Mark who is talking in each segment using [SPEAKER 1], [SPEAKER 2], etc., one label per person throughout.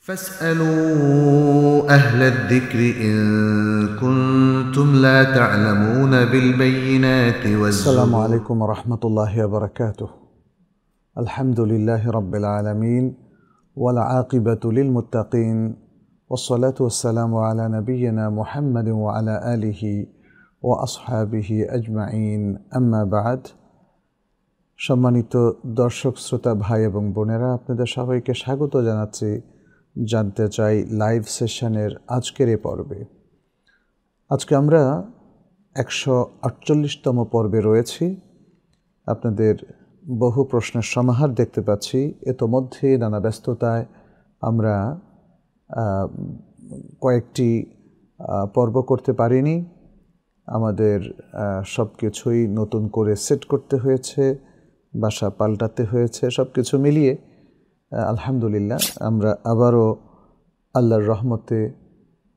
[SPEAKER 1] فاسألوا أهل الذكر إن كنتم لا تعلمون بالبينات
[SPEAKER 2] السلام
[SPEAKER 1] والزبر.
[SPEAKER 2] عليكم ورحمة الله وبركاته. الحمد لله رب العالمين والعاقبة للمتقين والصلاة والسلام على نبينا محمد وعلى آله وأصحابه أجمعين أما بعد। সম্মানিত দর্শক শ্রোতা ভাই এবং বোনেরা, আপনাদের সবাইকে স্বাগত জানাচ্ছি জানতে চাই লাইভ সেশনের আজকের এই পর্বে। আজকে আমরা 148তম পর্বে রয়েছি। আপনাদের বহু প্রশ্নের সমাহার দেখতে পাচ্ছি। ইতোমধ্যে নানা ব্যস্ততায় আমরা কয়েকটি পর্ব করতে পারিনি। আমাদের সব কিছুই নতুন করে সেট করতে হয়েছে, বাসা পাল্টাতে হয়েছে, সব কিছু মিলিয়ে আলহামদুলিল্লাহ আমরা আবারও আল্লাহর রহমতে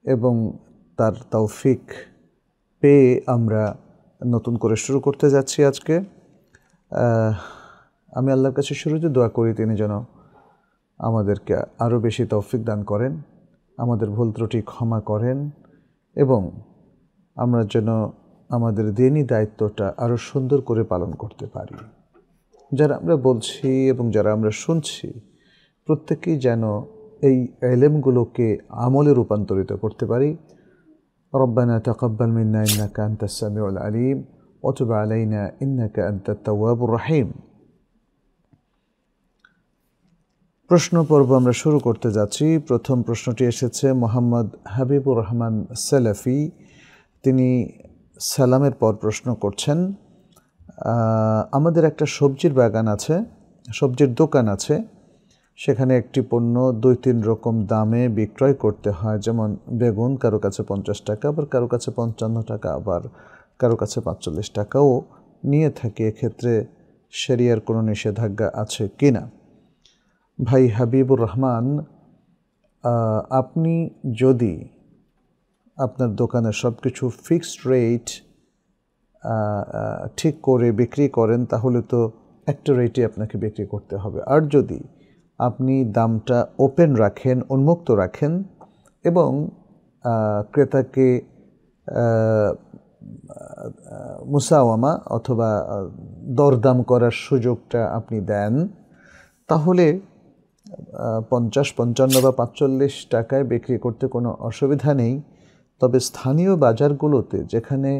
[SPEAKER 2] এবং তার তৌফিক পেয়ে আমরা নতুন করে শুরু করতে যাচ্ছি আজকে। আমি আল্লাহর কাছে শুরুতে দোয়া করি তিনি যেন আমাদেরকে আরও বেশি তৌফিক দান করেন, আমাদের ভুল ত্রুটি ক্ষমা করেন এবং আমরা যেন আমাদের দিনী দায়িত্বটা আরও সুন্দর করে পালন করতে পারি। যারা আমরা বলছি এবং যারা আমরা শুনছি প্রত্যেকেই যেন এই ইলমগুলোকে আমলে রূপান্তরিত করতে পারি। রব্বানা তাকাব্বাল মিন্না ইন্নাকা আনতাস সামিউল আলিম ওয়া তুব আলাইনা ইন্নাকা আনতাত তাওয়াবুর রহিম। প্রশ্ন পর্ব আমরা শুরু করতে যাচ্ছি। প্রথম প্রশ্নটি এসেছে মোহাম্মদ হাবিবুর রহমান সালাফি। তিনি সালামের পর প্রশ্ন করছেন, আমাদের একটা সবজির বাগান আছে, সবজির দোকান আছে, সেখানে একটি পণ্য 2-3 রকম দামে বিক্রয় করতে হয়। যেমন বেগুন কারো কাছে 50 টাকা, আবার কারো কাছে 55 টাকা, আবার কারো কাছে 45 টাকাও নিয়ে থাকে। এক্ষেত্রে শরিয়ার কোনো নিষেধাজ্ঞা আছে কিনা? ভাই হাবিবুর রহমান, আপনি যদি আপনার দোকানে সব কিছু ফিক্সড রেট ঠিক করে বিক্রি করেন তাহলে তো একটা রেটে আপনাকে বিক্রি করতে হবে। আর যদি আপনি দামটা ওপেন রাখেন, উন্মুক্ত রাখেন এবং ক্রেতাকে মুসাওয়ামা অথবা দরদাম করার সুযোগটা আপনি দেন, তাহলে 50, 55 বা 45 টাকায় বিক্রি করতে কোনো অসুবিধা নেই। তবে স্থানীয় বাজারগুলোতে যেখানে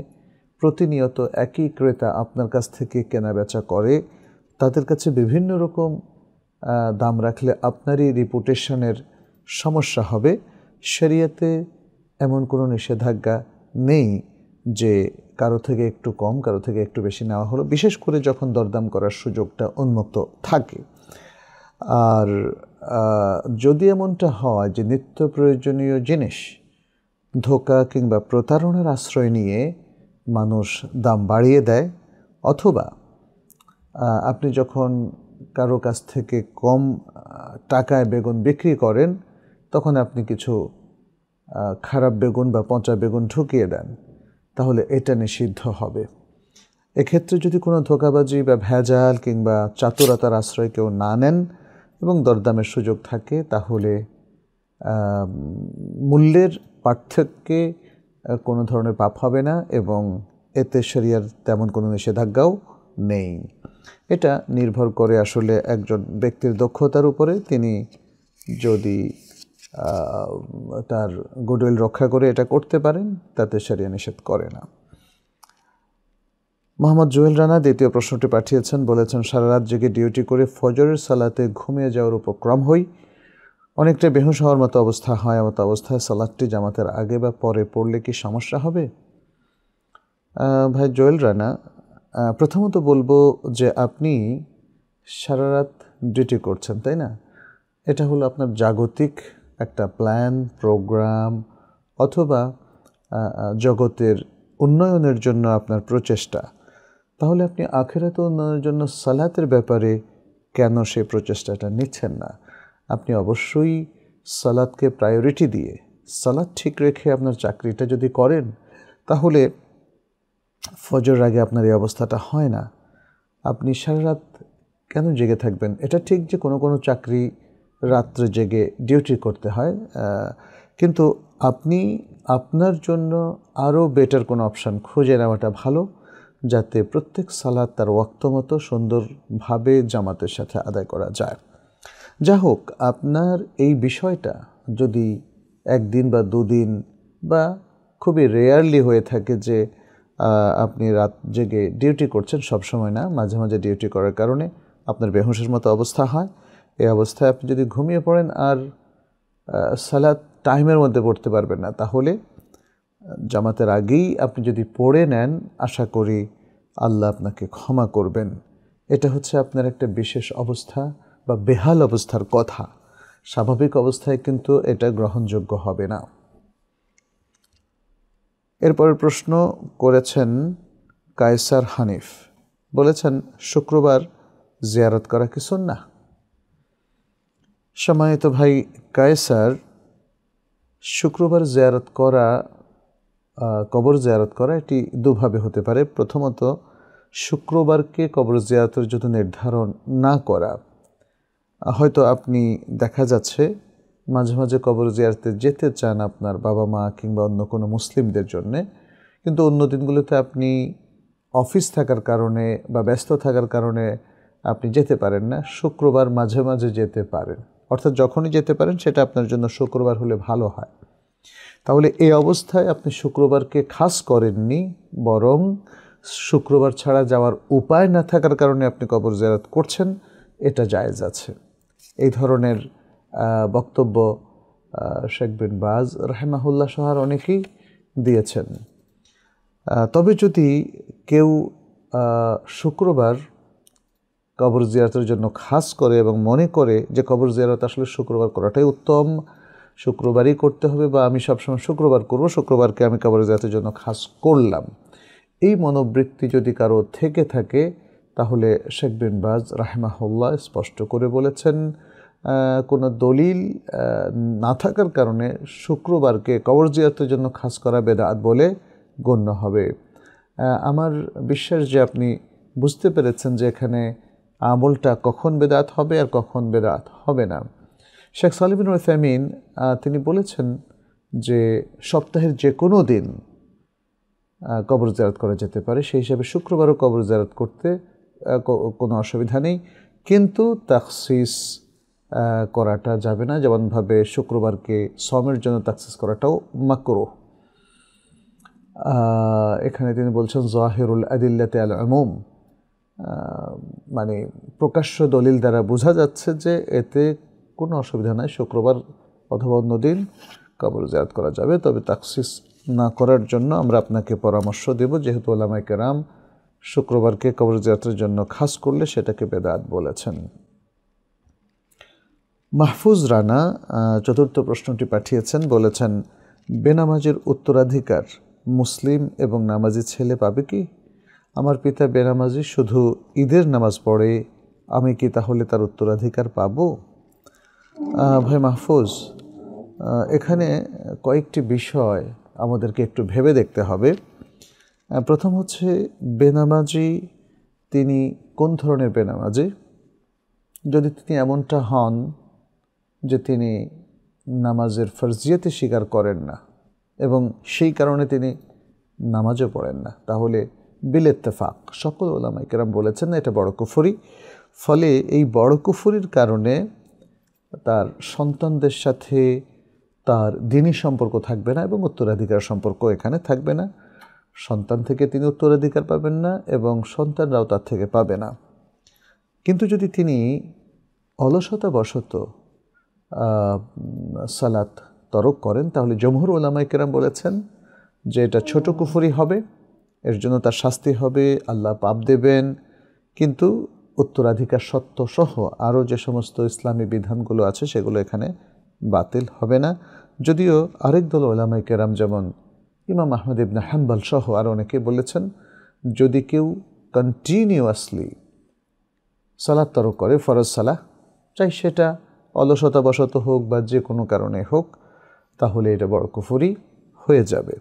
[SPEAKER 2] প্রতিনিয়ত একই ক্রেতা আপনার কাছ থেকে কেনাবেচা করে, তাদের কাছে বিভিন্ন রকম দাম রাখলে আপনারই রিপুটেশনের সমস্যা হবে। শরিয়াতে এমন কোনো নিষেধাজ্ঞা নেই যে কারো থেকে একটু কম, কারো থেকে একটু বেশি নেওয়া হলো, বিশেষ করে যখন দরদাম করার সুযোগটা উন্মুক্ত থাকে। আর যদি এমনটা হয় যে নিত্য প্রয়োজনীয় জিনিস ধোঁকা কিংবা প্রতারণার আশ্রয় নিয়ে মানুষ দাম বাড়িয়ে দেয়, অথবা আপনি যখন কারো কাছ থেকে কম টাকায় বেগুন বিক্রি করেন তখন আপনি কিছু খারাপ বেগুন বা পচা বেগুন ঢুকিয়ে দেন, তাহলে এটা নিষিদ্ধ হবে। এক্ষেত্রে যদি কোনো ধোঁকাবাজি বা ভেজাল কিংবা চাতুরতার আশ্রয় কেউ না নেন এবং দরদামের সুযোগ থাকে, তাহলে মূল্যের পার্থক্যে কোনো ধরনের পাপ হবে না এবং এতে শরিয়ার তেমন কোনো নিষেধাজ্ঞাও নেই। এটা নির্ভর করে আসলে একজন ব্যক্তির দক্ষতার উপরে। তিনি যদি তার গুডউইল রক্ষা করে এটা করতে পারেন, তাতে শরিয়া নিষেধ করে না। মোহাম্মদ জুয়েল রানা দ্বিতীয় প্রশ্নটি পাঠিয়েছেন, বলেছেন সারা রাত জেগে ডিউটি করে ফজরের সালাতে ঘুমিয়ে যাওয়ার উপক্রম হই, অনেকটা বেহুশ হওয়ার মতো অবস্থা হয়। এমত অবস্থায় সালাতটি জামাতের আগে বা পরে পড়লে কি সমস্যা হবে? ভাই জুয়েল রানা, প্রথমত বলবো যে আপনি সারা রাত ডিউটি করছেন, তাই না? এটা হলো আপনার জাগতিক একটা প্ল্যান, প্রোগ্রাম অথবা জগতের উন্নয়নের জন্য আপনার প্রচেষ্টা। তাহলে আপনি আখিরাত উন্নয়নের জন্য সালাতের ব্যাপারে কেন সেই প্রচেষ্টাটা নিচ্ছেন না? আপনি অবশ্যই সালাতকে প্রায়োরিটি দিয়ে সালাত ঠিক রেখে আপনার চাকরিটা যদি করেন, তাহলে ফজরের আগে আপনার এই অবস্থাটা হয় না। আপনি সারা রাত কেন জেগে থাকবেন? এটা ঠিক যে কোনো কোনো চাকরি রাত্রে জেগে ডিউটি করতে হয়, কিন্তু আপনি আপনার জন্য আরও বেটার কোনো অপশান খুঁজে নেওয়াটা ভালো, যাতে প্রত্যেক সালাত তার ওয়াক্ত মতো সুন্দরভাবে জামাতের সাথে আদায় করা যায়। যা হোক, আপনার এই বিষয়টা যদি একদিন বা দুদিন বা খুবই রেয়ারলি হয়ে থাকে যে আপনি রাত জেগে ডিউটি করছেন, সবসময় না, মাঝে মাঝে ডিউটি করার কারণে আপনার বেহুশের মতো অবস্থা হয়, এই অবস্থায় আপনি যদি ঘুমিয়ে পড়েন আর সালাত টাইমের মধ্যে পড়তে পারবেন না, তাহলে জামাতের আগেই আপনি যদি পড়ে নেন, আশা করি আল্লাহ আপনাকে ক্ষমা করবেন। এটা হচ্ছে আপনার একটা বিশেষ অবস্থা বা বেহাল অবস্থার কথা। স্বাভাবিক অবস্থায় কিন্তু এটা গ্রহণযোগ্য হবে না। এরপরের প্রশ্ন করেছেন কায়সার হানিফ, বলেছেন শুক্রবার জিয়ারত করা কি সুন্নাহ? সম্মানিত ভাই কায়সার, শুক্রবার জিয়ারত করা, কবর জিয়ারত করা, এটি দুভাবে হতে পারে। প্রথমত, শুক্রবারকে কবর জিয়ারতের জন্য নির্ধারণ না করা। হয়তো আপনি দেখা যাচ্ছে মাঝে মাঝে কবর জিয়ারতে যেতে চান আপনার বাবা মা কিংবা অন্য কোনো মুসলিমদের জন্যে, কিন্তু অন্য দিনগুলোতে আপনি অফিস থাকার কারণে বা ব্যস্ত থাকার কারণে আপনি যেতে পারেন না। শুক্রবার মাঝে মাঝে যেতে পারেন, অর্থাৎ যখনই যেতে পারেন সেটা আপনার জন্য শুক্রবার হলে ভালো হয়। তাহলে এই অবস্থায় আপনি শুক্রবারকে খাস করেননি, বরং শুক্রবার ছাড়া যাওয়ার উপায় না থাকার কারণে আপনি কবর জিয়ারত করছেন, এটা জায়েজ আছে। এই ধরনের বক্তব্য শেখ বিন বাজ রাহিমাহুল্লাহ সহ অনেকেই দিয়েছেন। তবে যদি কেউ শুক্রবার কবর জিয়ারতের জন্য খাস করে এবং মনে করে যে কবর জিয়ারত আসলে শুক্রবার করাটাই উত্তম, শুক্রবারই করতে হবে বা আমি সবসময় শুক্রবার করব, শুক্রবারকে আমি কবর জিয়ারতের জন্য খাস করলাম, এই মনোবৃত্তি যদি কারো থেকে থাকে, তাহলে শেখ বিন বাজ রাহিমাহুল্লাহ স্পষ্ট করে বলেছেন কোনো দলিল না থাকার কারণে শুক্রবারকে কবর জিয়ারতের জন্য খাস করা বেদাত বলে গণ্য হবে। আমার বিশ্বাস যে আপনি বুঝতে পেরেছেন যে এখানে আমলটা কখন বেদাত হবে আর কখন বেদাত হবে না। শেখ সালেহ বিন উসাইমিন তিনি বলেছেন যে সপ্তাহের যে কোনো দিন কবর জিয়ারত করা যেতে পারে, সেই হিসাবে শুক্রবারও কবর জিয়ারত করতে কোনো অসুবিধা নেই, কিন্তু তাখসিস করাটা যাবে না, যেমনভাবে শুক্রবারকে সমের জন্য তাখসিস করাটাও মাকরুহ। এখানে তিনি বলছেন জাহিরুল আদিল্লাতে আল উমুম, মানে প্রকাশ্য দলিল দ্বারা বোঝা যাচ্ছে যে এতে কোনো অসুবিধা নাই, শুক্রবার অথবা অন্য দিন কবর জিয়ারত করা যাবে। তবে তাখসিস না করার জন্য আমরা আপনাকে পরামর্শ দেব, যেহেতু উলামায়ে কেরাম শুক্রবারকে কবর জিয়ারতের জন্য খাস করলে সেটাকে বেদাত বলেছেন। মাহফুজ রানা চতুর্থ প্রশ্নটি পাঠিয়েছেন, বলেছেন বেনামাজির উত্তরাধিকার মুসলিম এবং নামাজি ছেলে পাবে কি? আমার পিতা বেনামাজি, শুধু ঈদের নামাজ পড়ে, আমি কি তাহলে তার উত্তরাধিকার পাব? ভাই মাহফুজ, এখানে কয়েকটি বিষয় আমাদেরকে একটু ভেবে দেখতে হবে। প্রথম হচ্ছে বেনামাজি তিনি কোন ধরনের বেনামাজি। যদি তিনি এমনটা হন যে তিনি নামাজের ফরজিয়তে স্বীকার করেন না এবং সেই কারণে তিনি নামাজও পড়েন না, তাহলে বিল ইত্তেফাক সকল উলামায়ে কেরাম বলেছেন এটা বড় কুফরি। ফলে এই বড় কুফরির কারণে তার সন্তানদের সাথে তার দ্বীনি সম্পর্ক থাকবে না এবং উত্তরাধিকার সম্পর্ক এখানে থাকবে না। সন্তান থেকে তিনি উত্তরাধিকার পাবেন না এবং সন্তানরাও তার থেকে পাবে না। কিন্তু যদি তিনি অলসতাবশত সালাত তরক করেন, তাহলে জমহুর উলামায়ে কেরাম বলেছেন যে এটা ছোট কুফরি হবে, এর জন্য তার শাস্তি হবে, আল্লাহ পাপ দেবেন, কিন্তু উত্তরাধিকার সত্ত্ব সহ আরও যে সমস্ত ইসলামী বিধানগুলো আছে সেগুলো এখানে বাতিল হবে না। যদিও আরেক দল উলামায়ে কেরাম যেমন ইমাম আহমদ ইবনে হাম্বল সহ আর অনেকে বলেছেন যদি কেউ কন্টিনিউয়াসলি সালাত তরক করে, ফরজ সালাহ, চাই সেটা অলসতাবশত হোক বা যে কোনো কারণে হোক, তাহলে এটা বড় কুফরি হয়ে যাবে।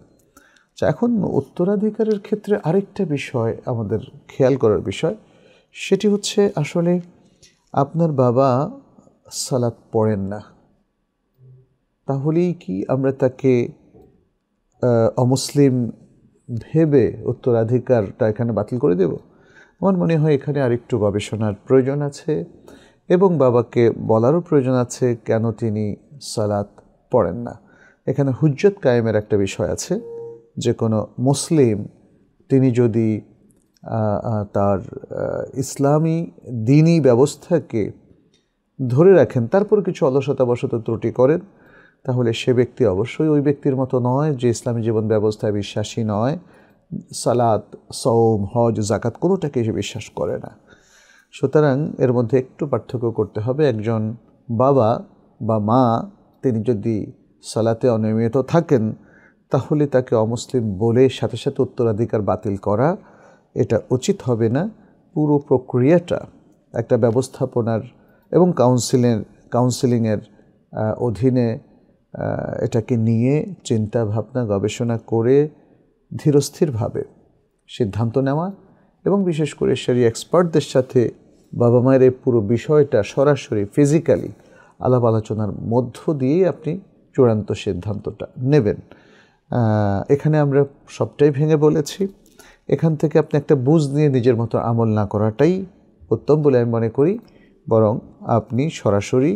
[SPEAKER 2] এখন উত্তরাধিকারের ক্ষেত্রে আরেকটা বিষয় আমাদের খেয়াল করার বিষয়, সেটি হচ্ছে আসলে আপনার বাবা সালাত পড়েন না, তাহলেই কি আমরা তাকে অমুসলিম ভেবে উত্তরাধিকারটা এখানে বাতিল করে দেব? আমার মনে হয় এখানে আরেকটু গবেষণার প্রয়োজন আছে এবং বাবাকে বলারও প্রয়োজন আছে কেন তিনি সালাত পড়েন না। এখানে হুজ্জত কায়েমের একটা বিষয় আছে, যে কোনো মুসলিম তিনি যদি তার ইসলামী দ্বীনি ব্যবস্থাকে ধরে রাখেন, তারপর কিছু অলসতাবশত ত্রুটি করেন, তাহলে সে ব্যক্তি অবশ্যই ওই ব্যক্তির মতো নয় যে ইসলামী জীবন ব্যবস্থায় বিশ্বাসী নয়, সালাত, সওম, হজ, জাকাত কোনোটাকে সে বিশ্বাস করে না। সুতরাং এর মধ্যে একটু পার্থক্য করতে হবে। একজন বাবা বা মা তিনি যদি সালাতে অনিয়মিত থাকেন, তাহলে তাকে অমুসলিম বলে সাথে সাথে উত্তরাধিকার বাতিল করা এটা উচিত হবে না। পুরো প্রক্রিয়াটা একটা ব্যবস্থাপনার এবং কাউন্সিলিংয়ের অধীনে এটাকে নিয়ে চিন্তা ভাবনা গবেষণা করে ধীরস্থিরভাবে সিদ্ধান্ত নেওয়া, এবং বিশেষ করে শরীয় এক্সপার্টদের সাথে বাবা মায়ের এই পুরো বিষয়টা সরাসরি ফিজিক্যালি আলাপ আলোচনার মধ্য দিয়ে আপনি চূড়ান্ত সিদ্ধান্তটা নেবেন। এখানে আমরা সবটাই ভেঙে বলেছি। এখান থেকে আপনি একটা বুঝ নিয়ে নিজের মতো আমল না করাটাই উত্তম বলে আমি মনে করি, বরং আপনি সরাসরি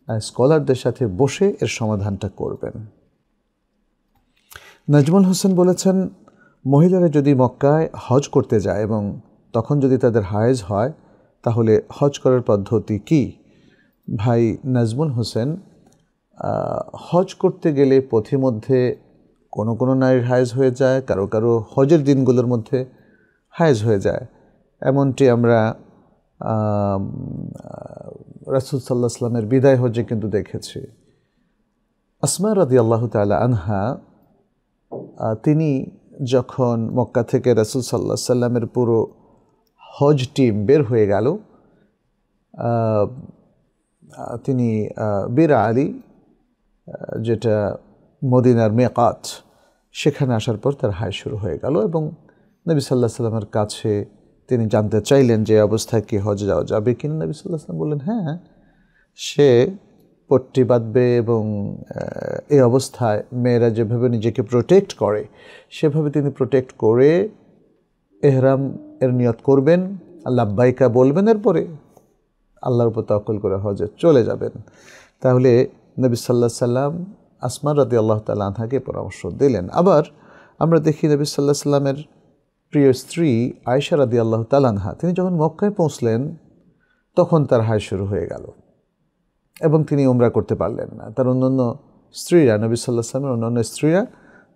[SPEAKER 2] স্কলারদের সাথে বসে এর সমাধানটা করবেন। নাজমুল হোসেন বলেছেন, মহিলারা যদি মক্কায় হজ করতে যায় এবং তখন যদি তাদের হায়েজ হয়, তাহলে হজ করার পদ্ধতি কি? ভাই নাজমুল হোসেন, হজ করতে গেলে পথিমধ্যে কোনো কোনো নারীর হায়েজ হয়ে যায়, কারো কারো হজের দিনগুলোর মধ্যে হায়েজ হয়ে যায়। এমনটি আমরা রাসূল সাল্লাল্লাহু আলাইহি ওয়াসাল্লামের বিদায় হজে কিন্তু দেখেছি। আসমা রাদিয়াল্লাহু তাআলা আনহা, তিনি যখন মক্কা থেকে রাসূল সাল্লাল্লাহু আলাইহি ওয়াসাল্লামের পুরো হজ টিম বের হয়ে গেল, তিনি বীর আলী, যেটা মদিনার মিকাত, সেখানে আসার পর তার হায় শুরু হয়ে গেল এবং নবী সাল্লাল্লাহু আলাইহি ওয়াসাল্লামের কাছে তিনি জানতে চাইলেন যে অবস্থায় কি হজে যাওয়া যাবে কিনা। নবী সাল্লাল্লাহু আলাইহি ওয়াসাল্লাম বললেন, হ্যাঁ, সে পট্টি বাঁধবে এবং এই অবস্থায় মেয়েরা যেভাবে নিজেকে প্রোটেক্ট করে সেভাবে তিনি প্রোটেক্ট করে এহরাম এর নিয়ত করবেন, লাব্বাইকা বলবেন, এরপরে আল্লাহর উপর তাওয়াক্কুল করে হজে চলে যাবেন। তাহলে নবী সাল্লাল্লাহু আলাইহি ওয়াসাল্লাম আসমা রাদিয়াল্লাহু তাআলা আনহাকে পরামর্শ দিলেন। আবার আমরা দেখি নবী সাল্লাল্লাহু আলাইহি ওয়াসাল্লামের প্রিয় স্ত্রী আয়েশা রাদিয়াল্লাহু তাআলা আনহা, তিনি যখন মক্কায় পৌঁছলেন তখন তার হায় শুরু হয়ে গেল এবং তিনি উমরা করতে পারলেন না। তার অন্যান্য স্ত্রীরা, নবী সাল্লাল্লাহু আলাইহি ওয়াসাল্লামের অন্যান্য স্ত্রীরা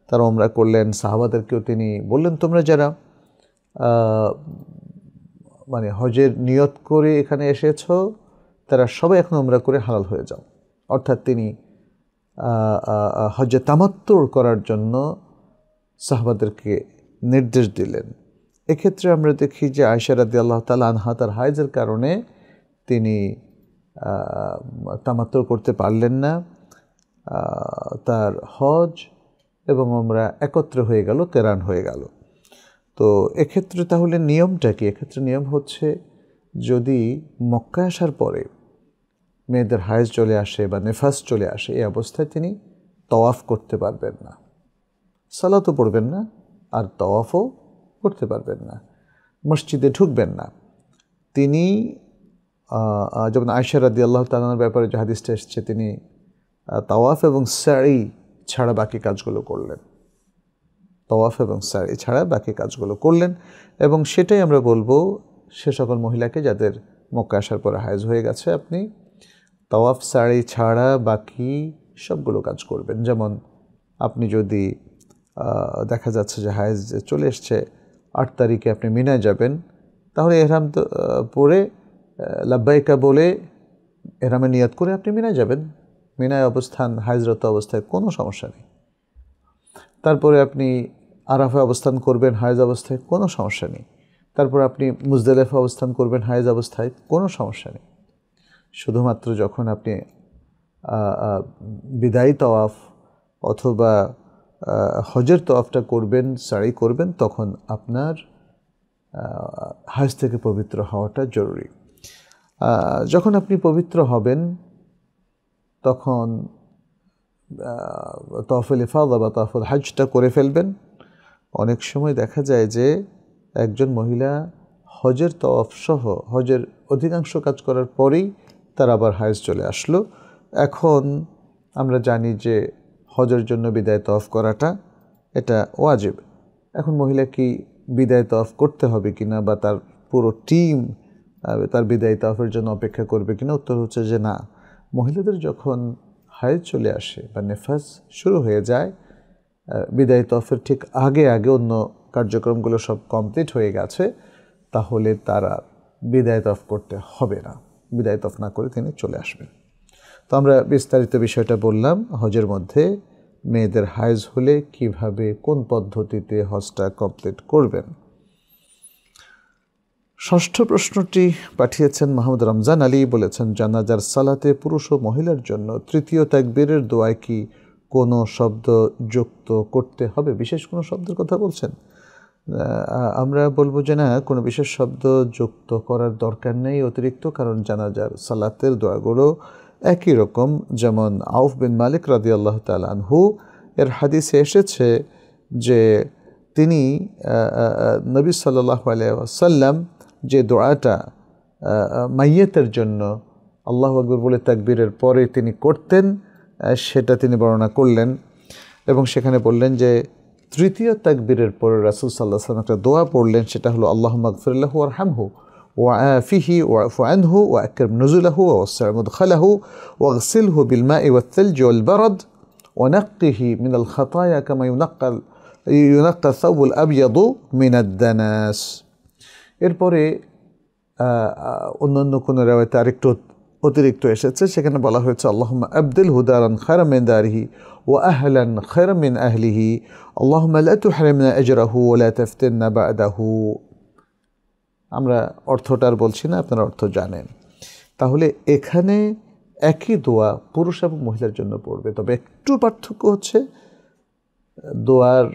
[SPEAKER 2] তারা উমরা করলেন। সাহাবাদেরকেও তিনি বললেন, তোমরা যারা মানে হজের নিয়ত করে এখানে এসেছ, তারা সবাই এখন উমরা করে হালাল হয়ে যাও। অর্থাৎ তিনি হজে তামাত্তু করার জন্য সাহাবাদেরকে নির্দেশ দিলেন। এক্ষেত্রে আমরা দেখি যে আয়েশা রাদিয়াল্লাহু তাআলা আনহা তার হায়েজের কারণে তিনি তামাত্তু করতে পারলেন না। তার হজ এবং উমরা একত্রে হয়ে গেল, কেরান হয়ে গেল। তো এক্ষেত্রে তাহলে নিয়মটা কি? এক্ষেত্রে নিয়ম হচ্ছে, যদি মক্কায় আসার পরে মেয়েদের হায়েজ চলে আসে বা নেফাস চলে আসে, এই অবস্থায় তিনি তওয়াফ করতে পারবেন না, সালাতও পড়বেন না, আর তওয়াফও করতে পারবেন না, মসজিদে ঢুকবেন না। তিনি যেমন আয়েশা রাদিয়াল্লাহু তাআলার ব্যাপারে যে হাদিসটা এসেছে, তিনি তাওয়াফ এবং সাই ছাড়া বাকি কাজগুলো করলেন, তাওয়াফ এবং সাই ছাড়া বাকি কাজগুলো করলেন। এবং সেটাই আমরা বলবো সে সকল মহিলাকে যাদের মক্কা আসার পরে হায়েজ হয়ে গেছে, আপনি তাওয়াফ সাই ছাড়া বাকি সবগুলো কাজ করবেন। যেমন আপনি যদি দেখা যাচ্ছে যে হায়েজ চলে এসছে, 8 তারিখে আপনি মিনায় যাবেন, তাহলে এহরাম পরে লাব্বাইকা বলে এহরামে নিয়ত করে আপনি মিনায় যাবেন। মিনায় অবস্থান হায়েজরত অবস্থায় কোনো সমস্যা নেই। তারপরে আপনি আরাফায় অবস্থান করবেন হায়েজ অবস্থায়, কোনো সমস্যা নেই। তারপর আপনি মুজদালিফা অবস্থান করবেন হায়েজ অবস্থায়, কোনো সমস্যা নেই। শুধুমাত্র যখন আপনি বিদায়ী তওয়াফ অথবা হজের তওয়াফটা করবেন, সাই করবেন, তখন আপনার হায়েজ থেকে পবিত্র হওয়াটা জরুরি। যখন আপনি পবিত্র হবেন তখন তাওয়াফুল ইফাদা বা তাওয়াফুল হজটা করে ফেলবেন। অনেক সময় দেখা যায় যে একজন মহিলা হজের তাওয়াফ সহ হজের অধিকাংশ কাজ করার পরেই তার আবার হায়েজ চলে আসলো। এখন আমরা জানি যে হজের জন্য বিদায় তাওয়াফ করাটা এটা ওয়াজিব। এখন মহিলা কি বিদায় তাওয়াফ করতে হবে কিনা বা তার পুরো টিম তার বিদায় তাওয়াফের জন্য অপেক্ষা করবে কিনা? উত্তর হচ্ছে যে না, মহিলাদের যখন হায়েজ চলে আসে বা নেফাজ শুরু হয়ে যায়, বিদায় তাওয়াফের ঠিক আগে অন্য কার্যক্রমগুলো সব কমপ্লিট হয়ে গেছে, তাহলে তারা বিদায় তাওয়াফ করতে হবে না। বিদায় তাওয়াফ না করে তিনি চলে আসবেন। তো আমরা বিস্তারিত বিষয়টা বললাম। হজের মধ্যে মেয়েদের হায়েজ হলে কিভাবে, কোন পদ্ধতিতে হজটা কমপ্লিট করবেন। ষষ্ঠ প্রশ্নটি পাঠিয়েছেন মোহাম্মদ রমজান আলী। বলেছেন, জানাজার সালাতে পুরুষ ও মহিলার জন্য তৃতীয় তাকবীরের দোয়ায় কি কোনো শব্দ যুক্ত করতে হবে? বিশেষ কোনো শব্দের কথা বলছেন? আমরা বলবো যে না, কোনো বিশেষ শব্দ যুক্ত করার দরকার নেই অতিরিক্ত, কারণ জানাজার সালাতের দোয়াগুলো একই রকম। যেমন আউফ বিন মালিক রাদিয়াল্লাহু তাআলা আনহু এর হাদিসে এসেছে যে তিনি নবী সাল্লাল্লাহু আলাইহি ওয়াসাল্লাম যে দোয়াটা মাইয়েতের জন্য আল্লাহু আকবার বলে তাকবীরের পরে তিনি করতেন, সেটা তিনি বর্ণনা করলেন এবং সেখানে বললেন যে তৃতীয় তাকবীরের পরে রাসূল সাল্লাল্লাহু আলাইহি ওয়াসাল্লাম একটা দোয়া পড়লেন, সেটা হলো আল্লাহুম্মা গফির লাহু ওয়ারহামহু ওয়াআফিহি ওয়াফু আনহু ওয়াকরিম নুজুলাহু ওয়াসসি' মুদখালাহু ওয়াগসিলহু বিলমাই ওয়াথলজি ওয়ালবারদ ওয়ানাক্কিহি মিনাল খাতায়া কামা ইউনাক্কা সাওবুল আবয়াদু মিনাদ দানাস। এরপরে অন্যান্য কোনো রিওয়ায়াতে আরেকটু অতিরিক্ত এসেছে, সেখানে বলা হয়েছে আল্লাহুম্মা আবদিলহু দারান খায়রাম মিন দারিহি ওয়া আহলান খায়রাম মিন আহলিহি আল্লাহুম্মা লা তুহরিমনা আজরাহু ওয়া লা তাফতিননা বা'দাহু। আমরা অর্থটার বলছি না, আপনারা অর্থ জানেন। তাহলে এখানে একই দোয়া পুরুষ এবং মহিলার জন্য পড়বে, তবে একটু পার্থক্য হচ্ছে দোয়ার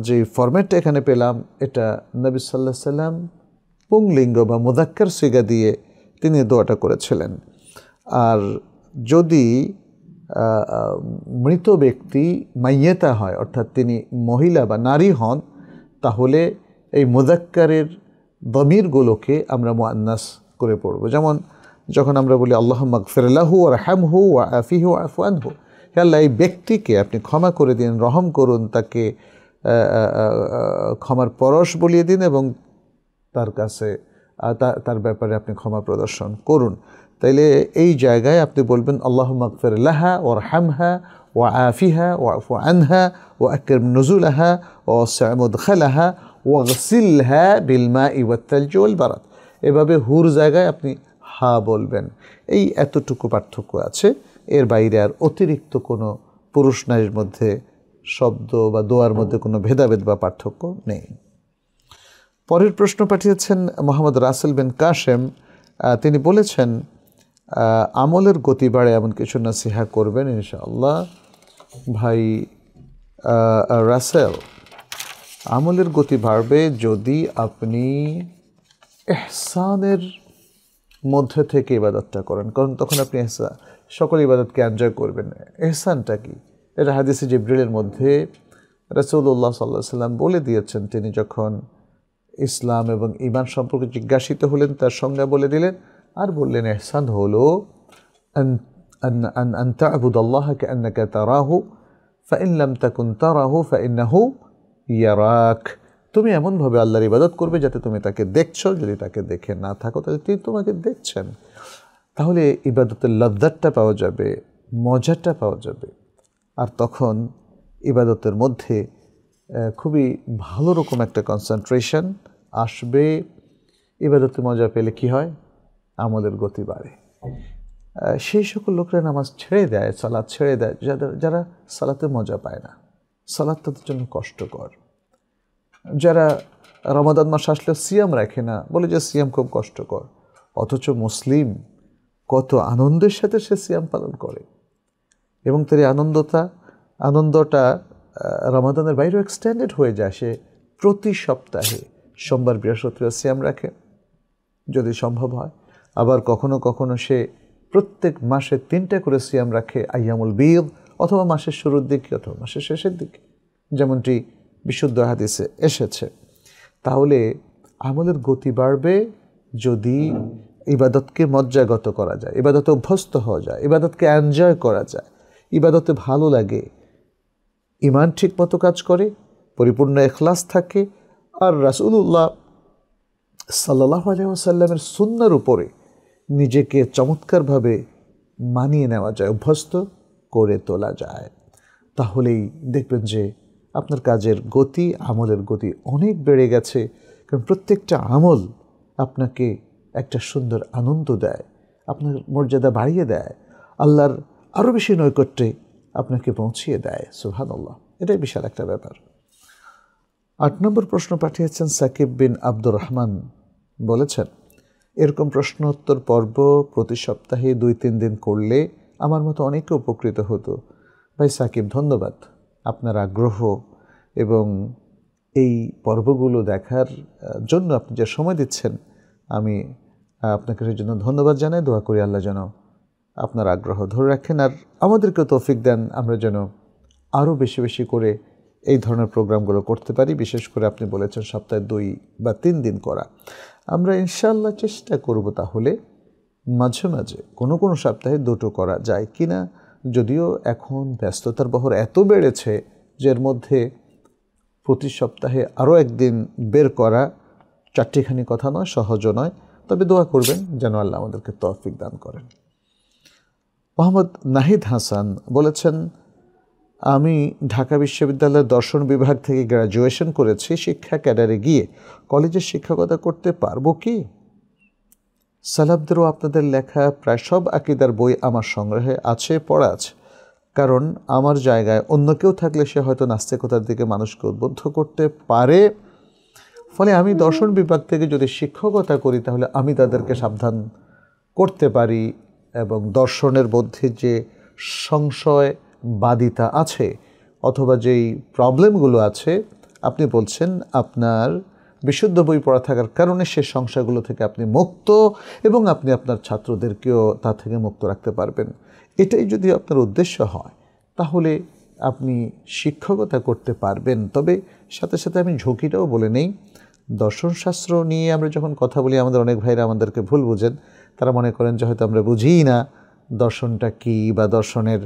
[SPEAKER 2] যে ফরম্যাটটা এখানে পেলাম, এটা নবী সাল্লাল্লাহু আলাইহি সাল্লাম পুংলিঙ্গ বা মুযাক্কার সিগা দিয়ে তিনি দোয়াটা করেছিলেন। আর যদি মৃত ব্যক্তি মাইয়েতা হয়, অর্থাৎ তিনি মহিলা বা নারী হন, তাহলে এই মুযাক্কারের দমিরগুলোকে আমরা মুআন্নাস করে পড়ব। যেমন যখন আমরা বলি আল্লাহুম্মা গফির লাহু ওয়ারহামহু ওয়াআফিহি ওয়াফু আনহু, হে আল্লাহ এই ব্যক্তিকে আপনি ক্ষমা করে দিন, রহম করুন, তাকে ক্ষমার পরশ বলিয়ে দিন এবং তার কাছে তার ব্যাপারে আপনি ক্ষমা প্রদর্শন করুন। তাইলে এই জায়গায় আপনি বলবেন আল্লাহুম্মা গফির লাহা ওয়ারহামহা ওয়াআফিহা ওয়াফু আনহা ওয়াকরিম নুজুলাহা ওয়াসসি' মুদখালাহা ওয়াগসিলহা বিলমাই ওয়াথলজি ওয়ালবারদ। এভাবে হুর জায়গায় আপনি হা বলবেন। এই এতটুকু পার্থক্য আছে, এর বাইরে আর অতিরিক্ত কোনো পুরুষ নারীর মধ্যে শব্দ বা দোয়ার মধ্যে কোনো ভেদাভেদ বা পার্থক্য নেই। পরের প্রশ্ন পাঠিয়েছেন মোহাম্মদ রাসেল বিন কাশেম। তিনি বলেছেন, আমলের গতি বাড়ে এমন কিছু নসিহা করবেন ইনশাআল্লাহ। ভাই রাসেল, আমলের গতি বাড়বে যদি আপনি ইহসানের মধ্যে থেকে ইবাদতটা করেন, কারণ তখন আপনি সকল ইবাদতকে এনজয় করবেন। ইহসানটা কি? এটা হাদিসে জিবরিলের মধ্যে রাসূলুল্লাহ সাল্লাল্লাহু আলাইহি ওয়াসাল্লাম বলে দিয়েছেন। তিনি যখন ইসলাম এবং ঈমান সম্পর্কে জিজ্ঞাসিত হলেন, তার সংজ্ঞা বলে দিলেন আর বললেন, ইহসান হলো আন তা'বুদাল্লাহা কাআন্নাকা তারাহু ফাইন লাম তাকুন তারাহু ফাইন্নাহু ইয়ারাক। তুমি এমনভাবে আল্লাহর ইবাদত করবে যাতে তুমি তাকে দেখছো, যদি তাকে দেখে না থাকো তাহলে তিনি তোমাকে দেখছেন। তাহলে ইবাদতের লজ্জাতটা পাওয়া যাবে, মজাটা পাওয়া যাবে, আর তখন ইবাদতের মধ্যে খুবই ভালো রকম একটা কনসেন্ট্রেশন আসবে। ইবাদতে মজা পেলে কি হয়? আমলের গতি বাড়ে। সেই সকল লোকরা নামাজ ছেড়ে দেয়, সালাত ছেড়ে দেয় যারা সালাতে মজা পায় না। সালাত তাদের জন্য কষ্টকর। যারা রমাদান মাস আসলে সিয়াম রাখে না, বলে যে সিয়াম খুব কষ্টকর, অথচ মুসলিম কত আনন্দের সাথে সে সিয়াম পালন করে এবং তার আনন্দটা রমাদানের বাইরেও এক্সটেন্ডেড হয়ে যায়। সে প্রতি সপ্তাহে সোমবার বৃহস্পতিবার সিয়াম রাখে যদি সম্ভব হয়, আবার কখনো কখনো সে প্রত্যেক মাসে 3টা করে সিয়াম রাখে আইয়ামুল বীদ, অথবা মাসের শুরুর দিকে অথবা মাসের শেষের দিকে, যেমনটি বিশুদ্ধ হাদিসে এসেছে। তাহলে আমলের গতি বাড়বে যদি ইবাদতকে মজ্জাগত করা যায়, ইবাদতে অভ্যস্ত হওয়া যায়, ইবাদতকে এনজয় করা যায়, ইবাদতে ভালো লাগে, ইমান ঠিক মতো কাজ করে, পরিপূর্ণ ইখলাস থাকে, আর রাসূলুল্লাহ সাল্লাল্লাহু আলাইহি ওয়াসাল্লামের সুন্নাহর উপরে নিজেকে চমৎকারভাবে মানিয়ে নেওয়া যায়, অভ্যস্ত করে তোলা যায়। তাহলেই দেখবেন যে আপনার কাজের গতি, আমলের গতি অনেক বেড়ে গেছে। কারণ প্রত্যেকটা আমল আপনাকে একটা সুন্দর আনন্দ দেয়, আপনার মর্যাদা বাড়িয়ে দেয়, আল্লাহর আরও বেশি নৈকট্যে আপনাকে পৌঁছিয়ে দেয়। সুবহানাল্লাহ, এটাই বিশাল একটা ব্যাপার। 8 নম্বর প্রশ্ন পাঠিয়েছেন সাকিব বিন আব্দুর রহমান, বলেছেন এরকম প্রশ্ন উত্তর পর্ব প্রতি সপ্তাহে 2-3 দিন করলে আমার মতো অনেকে উপকৃত হতো। ভাই সাকিব, ধন্যবাদ আপনার আগ্রহ এবং এই পর্বগুলো দেখার জন্য আপনি যে সময় দিচ্ছেন, আমি আপনাকে সেই জন্য ধন্যবাদ জানাই। দোয়া করি আল্লাহ যেন আপনার আগ্রহ ধরে রাখেন আর আমাদেরকে তৌফিক দেন, আমরা যেন আরও বেশি বেশি করে এই ধরনের প্রোগ্রামগুলো করতে পারি। বিশেষ করে আপনি বলেছেন সপ্তাহে 2 বা 3 দিন করা, আমরা ইনশাআল্লাহ চেষ্টা করব তাহলে মাঝে মাঝে কোনো সপ্তাহে 2টো করা যায় কি না। যদিও এখন ব্যস্ততার বহর এত বেড়েছে যে এর মধ্যে প্রতি সপ্তাহে আরও একদিন বের করা চারটিখানি কথা নয়, সহজও নয়। তবে দোয়া করবেন যেন আল্লাহ আমাদেরকে তৌফিক দান করেন। মোহাম্মদ নাহিদ হাসান বলেছেন, আমি ঢাকা বিশ্ববিদ্যালয়ের দর্শন বিভাগ থেকে গ্র্যাজুয়েশন করেছি। শিক্ষা ক্যাডারে গিয়ে কলেজের শিক্ষকতা করতে পারবো কি? সালাফদেরও আপনাদের লেখা প্রায় সব আকীদার বই আমার সংগ্রহে আছে, পড়া আছে। কারণ আমার জায়গায় অন্য কেউ থাকলে সে হয়তো নাস্তিকতার দিকে মানুষকে উদ্বুদ্ধ করতে পারে। ফলে আমি দর্শন বিভাগ থেকে যদি শিক্ষকতা করি তাহলে আমি তাদেরকে সাবধান করতে পারি এবং দর্শনের মধ্যে যে সংশয়বাদিতা আছে অথবা যেই প্রবলেমগুলো আছে, আপনি বলছেন আপনার বিশুদ্ধ বই পড়া থাকার কারণে সে সংশয়গুলো থেকে আপনি মুক্ত এবং আপনি আপনার ছাত্রদেরকেও তা থেকে মুক্ত রাখতে পারবেন। এটাই যদি আপনার উদ্দেশ্য হয় তাহলে আপনি শিক্ষকতা করতে পারবেন। তবে সাথে সাথে আমি ঝুঁকিটাও বলে নেই, দর্শনশাস্ত্র নিয়ে আমরা যখন কথা বলি আমাদের অনেক ভাইরা আমাদেরকে ভুল বুঝেন। তারা মনে করেন যে হয়তো আমরা বুঝিই না দর্শনটা কী, বা দর্শনের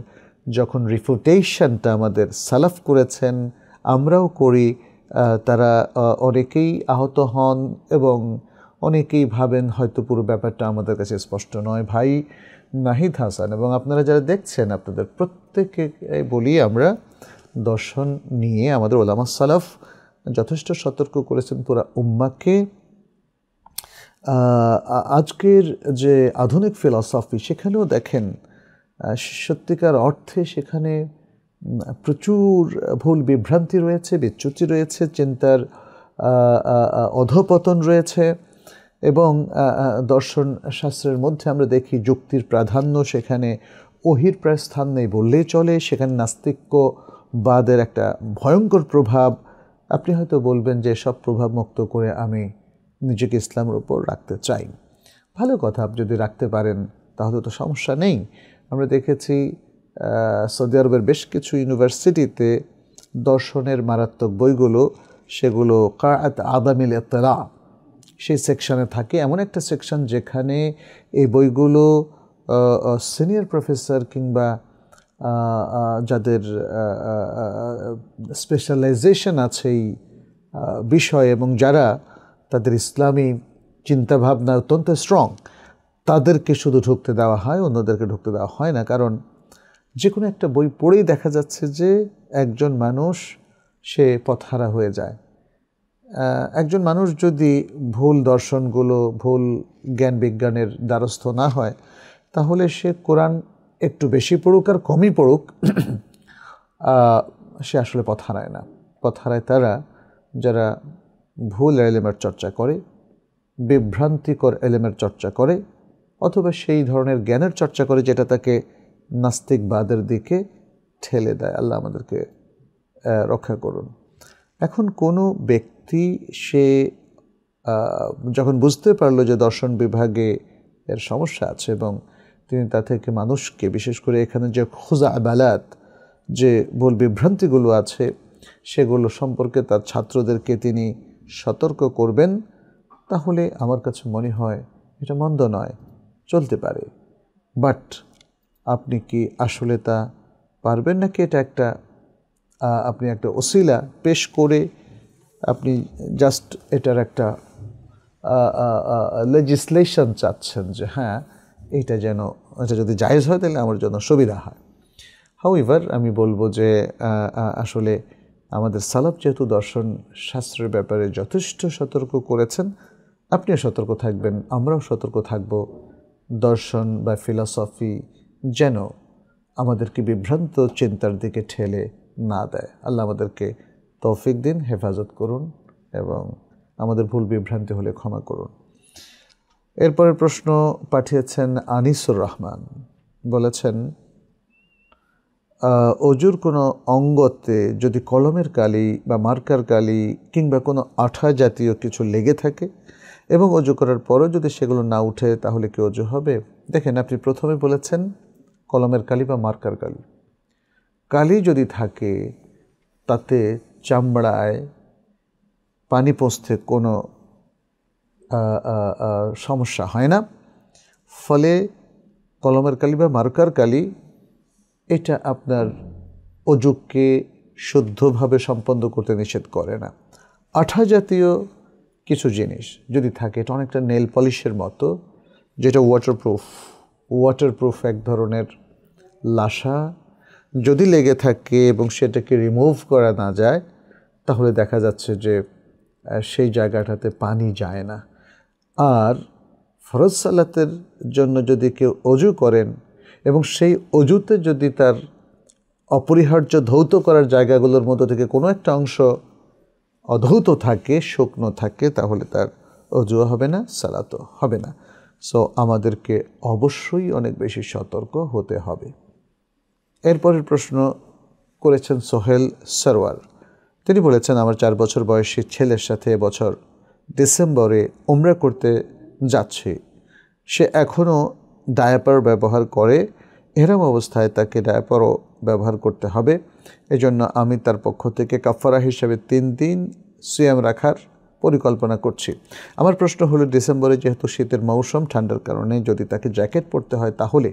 [SPEAKER 2] যখন রিফুটেশনটা আমাদের সালাফ করেছেন আমরাও করি, তারা অনেকেই আহত হন এবং অনেকেই ভাবেন হয়তো পুরো ব্যাপারটা আমাদের কাছে স্পষ্ট নয়। ভাই নাহিদ হাসান এবং আপনারা যারা দেখছেন, আপনাদের প্রত্যেককে বলি, আমরা দর্শন নিয়ে আমাদের ওলামা সালাফ যথেষ্ট সতর্ক করেছেন পুরা উম্মাকে। আজকের যে আধুনিক ফিলসফি, সেখানেও দেখেন সত্যিকার অর্থে সেখানে প্রচুর ভুল বিভ্রান্তি রয়েছে, বিচ্যুতি রয়েছে, চিন্তার অধপতন রয়েছে এবং দর্শন শাস্ত্রের মধ্যে আমরা দেখি যুক্তির প্রাধান্য, সেখানে ওহির প্রায় স্থান নেই বললেই চলে। সেখানে নাস্তিক্যবাদের একটা ভয়ঙ্কর প্রভাব। আপনি হয়তো বলবেন যে সব প্রভাব মুক্ত করে আমি নিজেকে ইসলামের উপর রাখতে চাই। ভালো কথা, আপনি যদি রাখতে পারেন তাহলে তো সমস্যা নেই। আমরা দেখেছি সৌদি আরবের বেশ কিছু ইউনিভার্সিটিতে দর্শনের মারাত্মক বইগুলো, সেগুলো কাআত আদামিল ইত্তিলা সেই সেকশনে থাকে। এমন একটা সেকশন যেখানে এই বইগুলো সিনিয়র প্রফেসর কিংবা যাদের স্পেশালাইজেশন আছে এই বিষয় এবং যারা তাদের ইসলামী চিন্তাভাবনা অত্যন্ত স্ট্রং, তাদেরকে শুধু ঢুকতে দেওয়া হয়, অন্যদেরকে ঢুকতে দেওয়া হয় না। কারণ যে কোনো একটা বই পড়েই দেখা যাচ্ছে যে একজন মানুষ সে পথহারা হয়ে যায়। একজন মানুষ যদি ভুল দর্শনগুলো, ভুল জ্ঞান বিজ্ঞানের দ্বারস্থ না হয় তাহলে সে কোরআন একটু বেশি পড়ুক আর কমই পড়ুক, সে আসলে পথ হারায় না। পথ হারায় তারা যারা ভুল এলেমের চর্চা করে, বিভ্রান্তিকর এলেমের চর্চা করে, অথবা সেই ধরনের জ্ঞানের চর্চা করে যেটা তাকে নাস্তিকবাদের দিকে ঠেলে দেয়। আল্লাহ আমাদেরকে রক্ষা করুন। এখন কোনো ব্যক্তি সে যখন বুঝতে পারলো যে দর্শন বিভাগে এর সমস্যা আছে এবং তিনি তা থেকে মানুষকে, বিশেষ করে এখানে যে খুজাবালাত, যে ভুল বিভ্রান্তিগুলো আছে সেগুলো সম্পর্কে তার ছাত্রদেরকে তিনি সতর্ক করবেন, তাহলে আমার কাছে মনে হয় এটা মন্দ নয়, চলতে পারে। বাট আপনি কি আসলে তা পারবেন, নাকি এটা একটা আপনি একটা ওসিলা পেশ করে আপনি জাস্ট এটার একটা লেজিসলেশন চাচ্ছেন যে হ্যাঁ এটা যদি জায়েজ হয় তাহলে আমার জন্য সুবিধা হয়। হাউএভার আমি বলবো যে আসলে আমাদের সালাফ যেহেতু দর্শন শাস্ত্রের ব্যাপারে যথেষ্ট সতর্ক করেছেন, আপনিও সতর্ক থাকবেন, আমরাও সতর্ক থাকব। দর্শন বা ফিলসফি যেন আমাদেরকে বিভ্রান্ত চিন্তার দিকে ঠেলে না দেয়। আল্লাহ আমাদেরকে তৌফিক দিন, হেফাজত করুন এবং আমাদের ভুল বিভ্রান্তি হলে ক্ষমা করুন। এরপরের প্রশ্ন পাঠিয়েছেন আনিসুর রহমান, বলেছেন অজুর কোনো অঙ্গতে যদি কলমের কালি বা মার্কার কালি কিংবা কোনো আঠা জাতীয় কিছু লেগে থাকে এবং অজু করার পরও যদি সেগুলো না উঠে তাহলে কি অজু হবে? দেখেন, আপনি প্রথমে বলেছেন কলমের কালি বা মার্কার কালি। কালি যদি থাকে তাতে চামড়ায় পানি পৌঁছতে কোনো সমস্যা হয় না, ফলে কলমের কালি বা মার্কার কালি এটা আপনার অজুকে শুদ্ধভাবে সম্পন্ন করতে নিষেধ করে না। আঠা জাতীয় কিছু জিনিস যদি থাকে, এটা অনেকটা নেল পলিশের মতো, যেটা ওয়াটারপ্রুফ এক ধরনের লাসা, যদি লেগে থাকে এবং সেটাকে রিমুভ করা না যায় তাহলে দেখা যাচ্ছে যে সেই জায়গাটাতে পানি যায় না। আর ফরজ সালাতের জন্য যদি কেউ অজু করেন এবং সেই অজুতে যদি তার অপরিহার্য ধৌত করার জায়গাগুলোর মধ্যে থেকে কোনো একটা অংশ অধৌত থাকে, শুকনো থাকে, তাহলে তার অজুও হবে না, সালাতও হবে না। সো আমাদেরকে অবশ্যই অনেক বেশি সতর্ক হতে হবে। এরপরের প্রশ্ন করেছেন সোহেল সরওয়ার। তিনি বলেছেন, আমার 4 বছর বয়সী ছেলের সাথে এবছর ডিসেম্বরে উমরা করতে যাচ্ছি। সে এখনও ডায়াপার ব্যবহার করে। এরম অবস্থায় তাকে ডায়াপারও ব্যবহার করতে হবে। এজন্য আমি তার পক্ষ থেকে কাফারা হিসেবে 3 দিন সিয়াম রাখার পরিকল্পনা করছি। আমার প্রশ্ন হলো, ডিসেম্বরে যেহেতু শীতের মৌসুম, ঠান্ডার কারণে যদি তাকে জ্যাকেট পরতে হয় তাহলে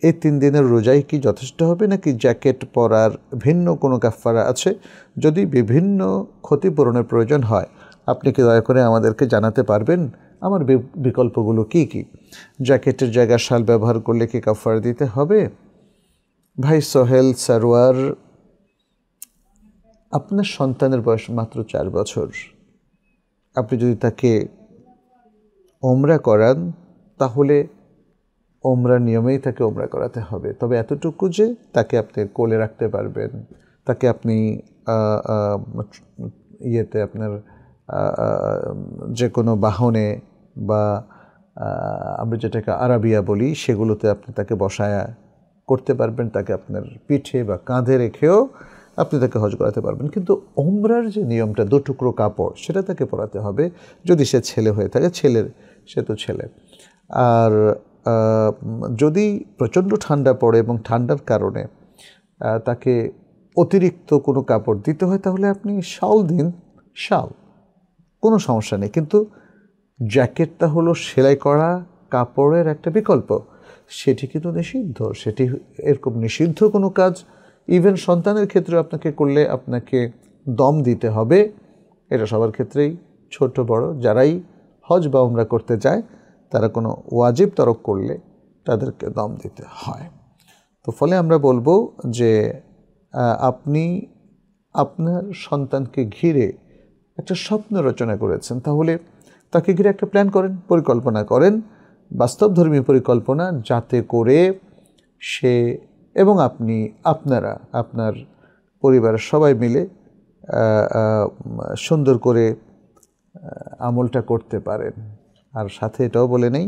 [SPEAKER 2] এই 3 দিনের রোজাই কি যথেষ্ট হবে, নাকি জ্যাকেট পরার ভিন্ন কোনো কাফারা আছে? যদি বিভিন্ন ক্ষতিপূরণের প্রয়োজন হয় আপনি কি দয়া করে আমাদেরকে জানাতে পারবেন? আমার বিকল্পগুলো কি কি? জ্যাকেটের জায়গায় শাল ব্যবহার করলে কি কাফারা দিতে হবে? ভাই সোহেল সরওয়ার, আপনার সন্তানের বয়স মাত্র 4 বছর। আপনি যদি তাকে ওমরা করান তাহলে ওমরার নিয়মেই তাকে ওমরা করাতে হবে। তবে এতটুকু যে তাকে আপনি কোলে রাখতে পারবেন, তাকে আপনি আপনার যে কোনো বাহনে বা আমরা যেটাকে আরাবিয়া বলি সেগুলোতে আপনি তাকে বসায়া করতে পারবেন, তাকে আপনার পিঠে বা কাঁধে রেখেও আপনি তাকে হজ করাতে পারবেন। কিন্তু ওমরার যে নিয়মটা, 2 টুকরো কাপড়, সেটা তাকে পরাতে হবে। যদি সে ছেলে হয়ে থাকে, সে তো ছেলে। আর যদি প্রচণ্ড ঠান্ডা পড়ে এবং ঠান্ডার কারণে তাকে অতিরিক্ত কোনো কাপড় দিতে হয় তাহলে আপনি শাল দিন, কোনো সমস্যা নেই। কিন্তু জ্যাকেটটা হলো সেলাই করা কাপড়ের একটা বিকল্প, সেটি কিন্তু নিষিদ্ধ। সেটি এরকম নিষিদ্ধ কোনো কাজ ইভেন সন্তানের ক্ষেত্রে আপনাকে করলে আপনাকে দম দিতে হবে। এটা সবার ক্ষেত্রেই, ছোট বড় যারাই হজ বা উমরা করতে যায় তারা কোনো ওয়াজিব তরক করলে তাদেরকে দম দিতে হয়। তো ফলে আমরা বলবো যে আপনি আপনার সন্তানকে ঘিরে একটা স্বপ্ন রচনা করেছেন, তাহলে তাকে ঘিরে একটা প্ল্যান করেন, পরিকল্পনা করেন, বাস্তবধর্মী পরিকল্পনা, যাতে করে সে এবং আপনারা আপনার পরিবারের সবাই মিলে সুন্দর করে আমলটা করতে পারেন। আর সাথে এটাও বলে নেই,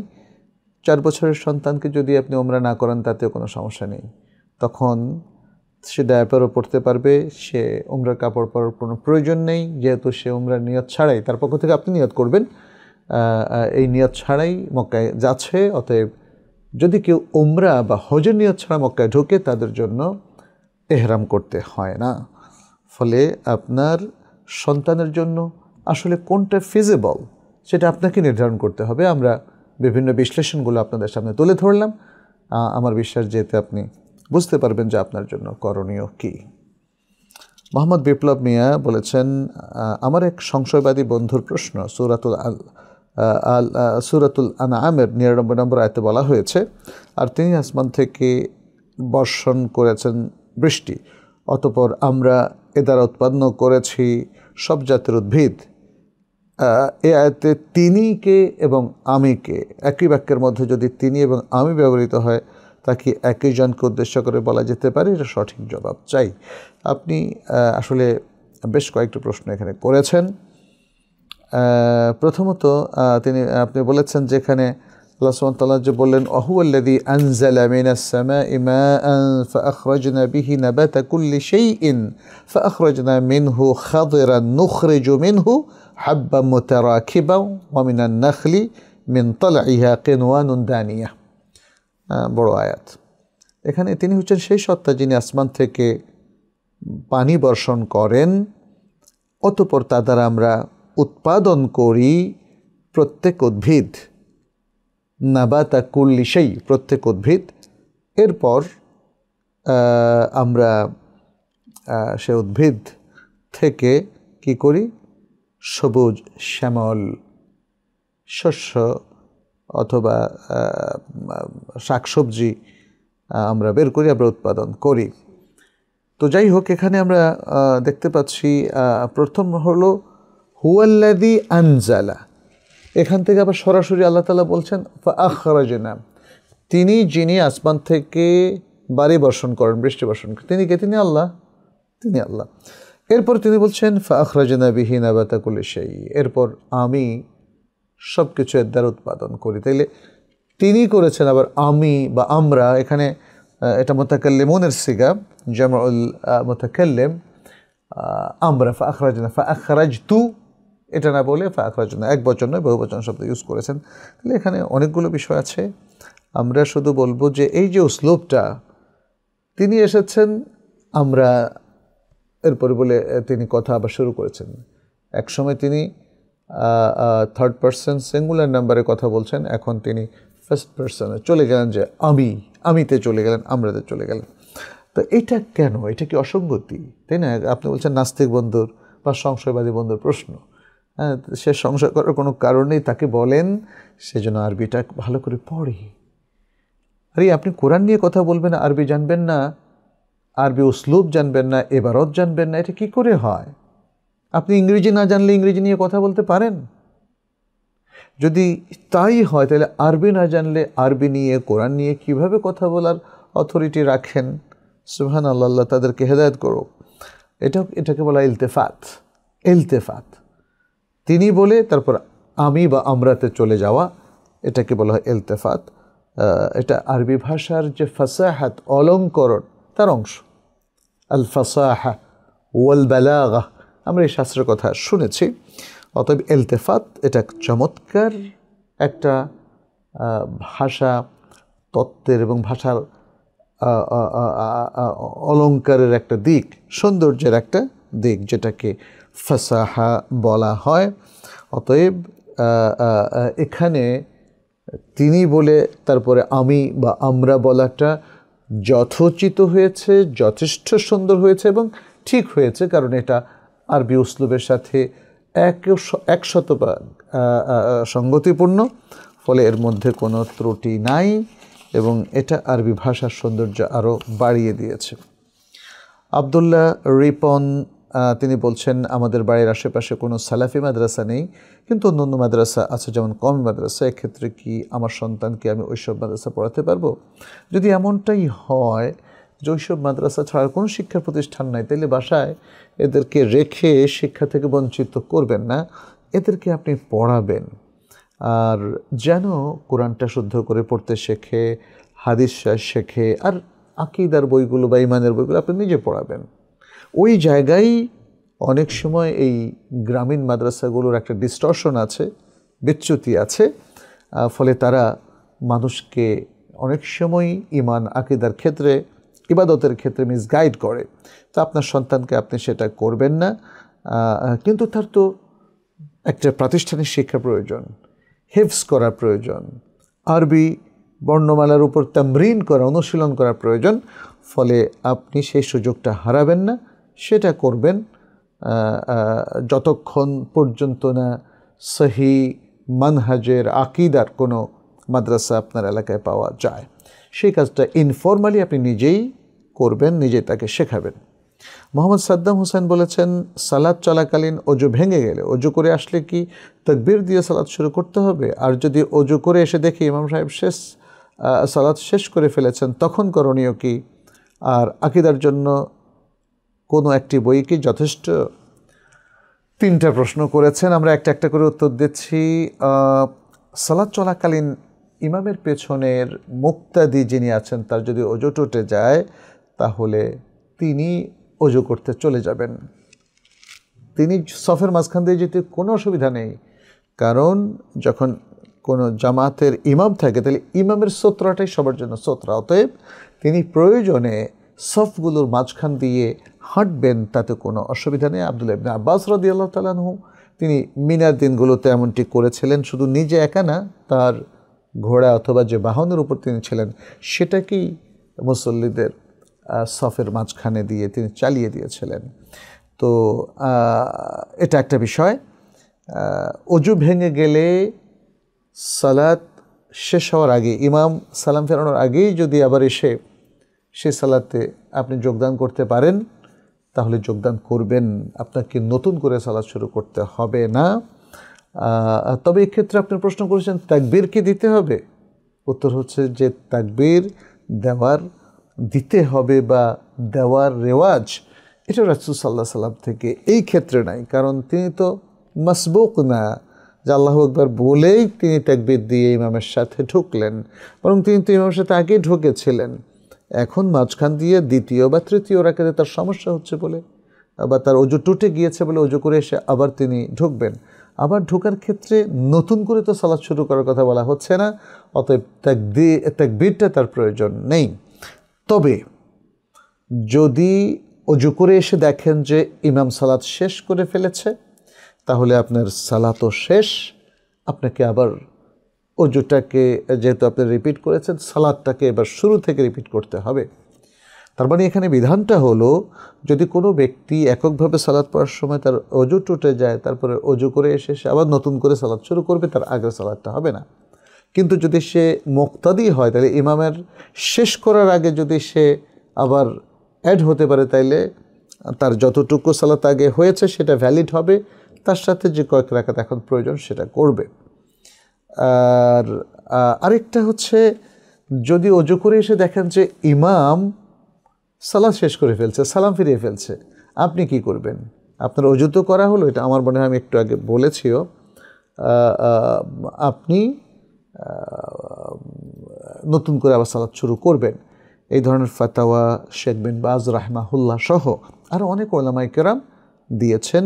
[SPEAKER 2] 4 বছরের সন্তানকে যদি আপনি ওমরা না করান তাতেও কোনো সমস্যা নেই, তখন সে ডায়াপারও পরতে পারবে, সে ওমরার কাপড় পরার কোনো প্রয়োজন নেই, যেহেতু সে ওমরার নিয়ত ছাড়াই, তার পক্ষ থেকে আপনি নিয়ত করবেন, এই নিয়ত ছাড়াই মক্কায় যাচ্ছে, অতএব যদি কেউ উমরা বা হজের নিয়ত ছাড়া মক্কায় ঢোকে তাদের জন্য এহরাম করতে হয় না। ফলে আপনার সন্তানের জন্য আসলে কোনটা ফিজিবল সেটা আপনাকে নির্ধারণ করতে হবে। আমরা বিভিন্ন বিশ্লেষণগুলো আপনাদের সামনে তুলে ধরলাম। আমার বিশ্বাস যে এতে আপনি বুঝতে পারবেন যে আপনার জন্য করণীয় কী। মোহাম্মদ বিপ্লব মিয়া বলেছেন, আমার এক সংশয়বাদী বন্ধুর প্রশ্ন, সূরাতুল আনআমের ৯৯ নম্বর আয়াতে বলা হয়েছে, আর তিনি আসমান থেকে বর্ষণ করেছেন বৃষ্টি, অতঃপর আমরা এ দ্বারা উৎপন্ন করেছি সব জাতের উদ্ভিদ। এ আয়াতে তিনি কে এবং আমি কে, একই বাক্যের মধ্যে যদি তিনি এবং আমি ব্যবহৃত হয় তা কি একই জনকে উদ্দেশ্য করে বলা যেতে পারে? এটা সঠিক জবাব চাই। আপনি আসলে বেশ কয়েকটি প্রশ্ন এখানে করেছেন। প্রথমত আপনি বলেছেন যেখানে আল্লাহ সুবহানাহু ওয়া তাআলা যে বললেন ওয়াহুয়াল্লাযী আনজালা মিনাস সামাই মাআন ফাআখরাজনা বিহি নাবাতা কুল্লি শাইইন ফাআখরাজনা মিনহু খাদিরান নুখরিজু মিনহু হাব্বান মুতারাকিবান ওয়া মিনান নাখলি মিন তালইহা কিনওয়ানুন দানিয়া। বড় আয়াত। এখানে তিনি হচ্ছেন সেই সত্তা যিনি আসমান থেকে পানি বর্ষণ করেন, অতঃপর তা দ্বারা আমরা উৎপাদন করি প্রত্যেক উদ্ভিদ, নাবাতা কুল্লি শাই, প্রত্যেক উদ্ভিদ। এরপর আমরা সে উদ্ভিদ থেকে কি করি? সবুজ শ্যামল শস্য অথবা শাকসবজি আমরা বের করি, আমরা উৎপাদন করি। তো যাই হোক, এখানে আমরা দেখতে পাচ্ছি প্রথম হলো হুয়াল্লাযী আনজালা, এখান থেকে আবার সরাসরি আল্লাহ তাআলা বলছেন ফাআখরাজনা, তিনি যিনি আসমান থেকে বারি বর্ষণ করেন, বৃষ্টি বর্ষণ করেন। তিনি কে? তিনি আল্লাহ, তিনি আল্লাহ। এরপর তিনি বলছেন ফাআখরাজনা বিহি নাবাতা কুল্লি শাই, এরপর আমি সব কিছু এর দ্বারা উৎপাদন করি। তাইলে তিনি করেছেন, আবার আমি বা আমরা, এখানে এটা মুতাকাল্লিমুনের সিগা, জামউল মুতাকাল্লিম। আমরা ফাআখরাজতু এটা না বলে ফাআখরাজনা, এক বচন নয় বহুবচন শব্দ ইউজ করেছেন। তাহলে এখানে অনেকগুলো বিষয় আছে। আমরা শুধু বলবো যে এই যে উসলুবটা, তিনি এসেছেন, আমরা, এরপরে বলে তিনি কথা আবার শুরু করেছেন। একসময় তিনি থার্ড পারসন সিঙ্গুলার নাম্বারে কথা বলছেন, এখন তিনি ফার্স্ট পারসনে চলে গেলেন, যে আমিতে চলে গেলেন, আমরাতে চলে গেলেন। তো এটা কেন? এটা কি অসঙ্গতি? তাই না? আপনি বলছেন নাস্তিক বন্ধুর বা সংশয়বাদী বন্ধুর প্রশ্ন। হ্যাঁ, সে সংশয় করার কোনো কারণেই তাকে বলেন সেজন্য আরবিটা ভালো করে পড়ে। আরে আপনি কোরআন নিয়ে কথা বলবেন, আরবি জানবেন না, আরবি উসলুব জানবেন না, এবারত জানবেন না, এটা কি করে হয়? আপনি ইংরেজি না জানলে ইংরেজি নিয়ে কথা বলতে পারেন? যদি তাই হয় তাহলে আরবি না জানলে আরবি নিয়ে, কোরআন নিয়ে কিভাবে কথা বলার অথরিটি রাখেন? সুবহানাল্লাহ, আল্লাহ তাদেরকে হেদায়েত করুক। এটাকে বলা ইলতেফাত। ইলতেফাত তিনি বলে তারপর আমি বা আমরাতে চলে যাওয়া, এটাকে বলা হয় ইলতেফাত। এটা আরবি ভাষার যে ফাসাহাত, অলঙ্করণ, তার অংশ। আল ফাসাহা ওয়াল বালাগা, আমরা এই শাস্ত্রের কথা শুনেছি। অতএব ইলতেফাত এটা চমৎকার একটা ভাষা তত্ত্বের এবং ভাষার অলঙ্কারের একটা দিক, সৌন্দর্যের একটা দিক, যেটাকে ফাসাহা বলা হয়। অতএব এখানে তিনি বলে তারপরে আমি বা আমরা বলাটা যথোচিত হয়েছে, যথেষ্ট সুন্দর হয়েছে এবং ঠিক হয়েছে, কারণ এটা আরবি উসলুবের সাথে 100% সঙ্গতিপূর্ণ। ফলে এর মধ্যে কোনো ত্রুটি নাই এবং এটা আরবি ভাষার সৌন্দর্য আরও বাড়িয়ে দিয়েছে। আবদুল্লাহ রিপন তিনি বলছেন, আমাদের বাড়ির আশেপাশে কোনো সালাফি মাদ্রাসা নেই, কিন্তু অন্য মাদ্রাসা আছে, যেমন কওমি মাদ্রাসা। এক্ষেত্রে কি আমার সন্তানকে আমি ওইসব মাদ্রাসা পড়াতে পারবো? যদি এমনটাই হয় যে ওইসব মাদ্রাসা ছাড়া কোনো শিক্ষা প্রতিষ্ঠান নাই, তাহলে বাসায় এদেরকে রেখে শিক্ষা থেকে বঞ্চিত করবেন না, এদেরকে আপনি পড়াবেন। আর যেন কোরআনটা শুদ্ধ করে পড়তে শেখে, হাদিস শেখে, আর আকীদার বইগুলো বা ইমানের বইগুলো আপনি নিজে পড়াবেন। ওই জায়গায় অনেক সময় এই গ্রামীণ মাদ্রাসাগুলোর একটা ডিস্টর্শন আছে, বিচ্যুতি আছে, ফলে তারা মানুষকে অনেক সময় ইমান আকীদার ক্ষেত্রে, ইবাদতের ক্ষেত্রে মিসগাইড করে। তো আপনার সন্তানকে আপনি সেটা করবেন না, কিন্তু তার তো একটা প্রাতিষ্ঠানিক শিক্ষা প্রয়োজন, হিফজ করা প্রয়োজন, আরবি বর্ণমালার উপর তামরিন করা, অনুশীলন করা প্রয়োজন। ফলে আপনি সেই সুযোগটা হারাবেন না, সেটা করবেন যতক্ষণ পর্যন্ত না সহি মানহাজের আকীদার কোনো মাদ্রাসা আপনার এলাকায় পাওয়া যায়। সেই কাজটা ইনফরমালি আপনি নিজেই করবেন, নিজেই তাকে শেখাবেন। মোহাম্মদ সাদ্দাম হোসেন বলেছেন, সালাত চলাকালীন অজু ভেঙে গেলে অজু করে আসলে কি তাকবীর দিয়ে সালাত শুরু করতে হবে? আর যদি অজু করে এসে দেখি ইমাম সাহেব সালাত শেষ করে ফেলেছেন, তখন করণীয় কি? আর আকীদার জন্য কোনো একটি বই কি যথেষ্ট? 3টা প্রশ্ন করেছেন, আমরা একটা একটা করে উত্তর দিচ্ছি। সালাত চলাকালীন ইমামের পেছনের মুক্তাদি যিনি আছেন, তার যদি অজু টুটে যায়, তাহলে তিনি অজু করতে চলে যাবেন। তিনি সফের মাঝখান দিয়ে যেতে কোনো অসুবিধা নেই, কারণ যখন কোনো জামাতের ইমাম থাকে তাহলে ইমামের সতরাটাই সবার জন্য সতরা। অতএব তিনি প্রয়োজনে সফগুলোর মাঝখান দিয়ে হাঁটবেন, তাতে কোনো অসুবিধা নেই। আব্দুল্লাহ ইবনে আব্বাস রাদিয়াল্লাহু তাআলা আনহু তিনি মিনার দিনগুলোতে এমনটি করেছিলেন। শুধু নিজে একা না, তার ঘোড়া অথবা যে বাহনের উপর তিনি ছিলেন সেটাকেই মুসল্লিদের সফের মাঝখানে দিয়ে তিনি চালিয়ে দিয়েছিলেন। তো এটা একটা বিষয়। অজু ভেঙে গেলে সালাত শেষ হওয়ার আগে, ইমাম সালাম ফেরানোর আগেই যদি আবার এসে সে সালাতে আপনি যোগদান করতে পারেন, তাহলে যোগদান করবেন, আপনাকে নতুন করে সালাত শুরু করতে হবে না। তবে এক্ষেত্রে আপনি প্রশ্ন করেছেন তাকবীর কি দিতে হবে? উত্তর হচ্ছে যে তাকবীর দিতে হবে বা দেওয়ার রেওয়াজ এটা রাসূল সাল্লাল্লাহু আলাইহি সাল্লাম থেকে এই ক্ষেত্রে নাই, কারণ তিনি তো মাসবুক না যে আল্লাহু আকবার বলেই তিনি তাকবীর দিয়ে ইমামের সাথে ঢুকলেন, বরং তিনি তো ইমামের সাথে আগেই ঢুকেছিলেন। এখন মাঝখান দিয়ে দ্বিতীয় বা তৃতীয় রাকাতে তার সমস্যা হচ্ছে বলে, বা তার অজু টুটে গিয়েছে বলে অজু করে এসে আবার তিনি ঢুকবেন। আবার ঢোকার ক্ষেত্রে নতুন করে তো সালাত শুরু করার কথা বলা হচ্ছে না, অতএব তাকবীরটা তার প্রয়োজন নেই। তবে যদি অজু করে এসে দেখেন যে ইমাম সালাত শেষ করে ফেলেছে, তাহলে আপনার সালাতও শেষ, আপনাকে আবার অজুটাকে যেহেতু আপনি রিপিট করেছেন, সালাতটাকে এবার শুরু থেকে রিপিট করতে হবে। তার মানে এখানে বিধানটা হলো, যদি কোনো ব্যক্তি এককভাবে সালাত পড়ার সময় তার অজু টুটে যায়, তারপরে অজু করে এসে সে আবার নতুন করে সালাত শুরু করবে, তার আগের সালাতটা হবে না। কিন্তু যদি সে মুক্তাদি হয়, তাহলে ইমামের শেষ করার আগে যদি সে আবার অ্যাড হতে পারে, তাইলে তার যতটুকু সালাত আগে হয়েছে সেটা ভ্যালিড হবে, তার সাথে যে কয়েক রাকাত এখন প্রয়োজন সেটা করবে। আর আরেকটা হচ্ছে, যদি অজু করে এসে দেখেন যে ইমাম সালাত শেষ করে ফেলছে, সালাম ফিরিয়ে ফেলছে, আপনি কি করবেন? আপনার অজু তো করা হলো, এটা আমার মনে হয় আমি একটু আগে বলেছিও। আপনি নতুন করে আবার সালাত শুরু করবেন। এই ধরনের ফাতাওয়া শেখ বিন বাজ রাহমাহুল্লাহ সহ আরও অনেক উলামায়ে কেরাম দিয়েছেন,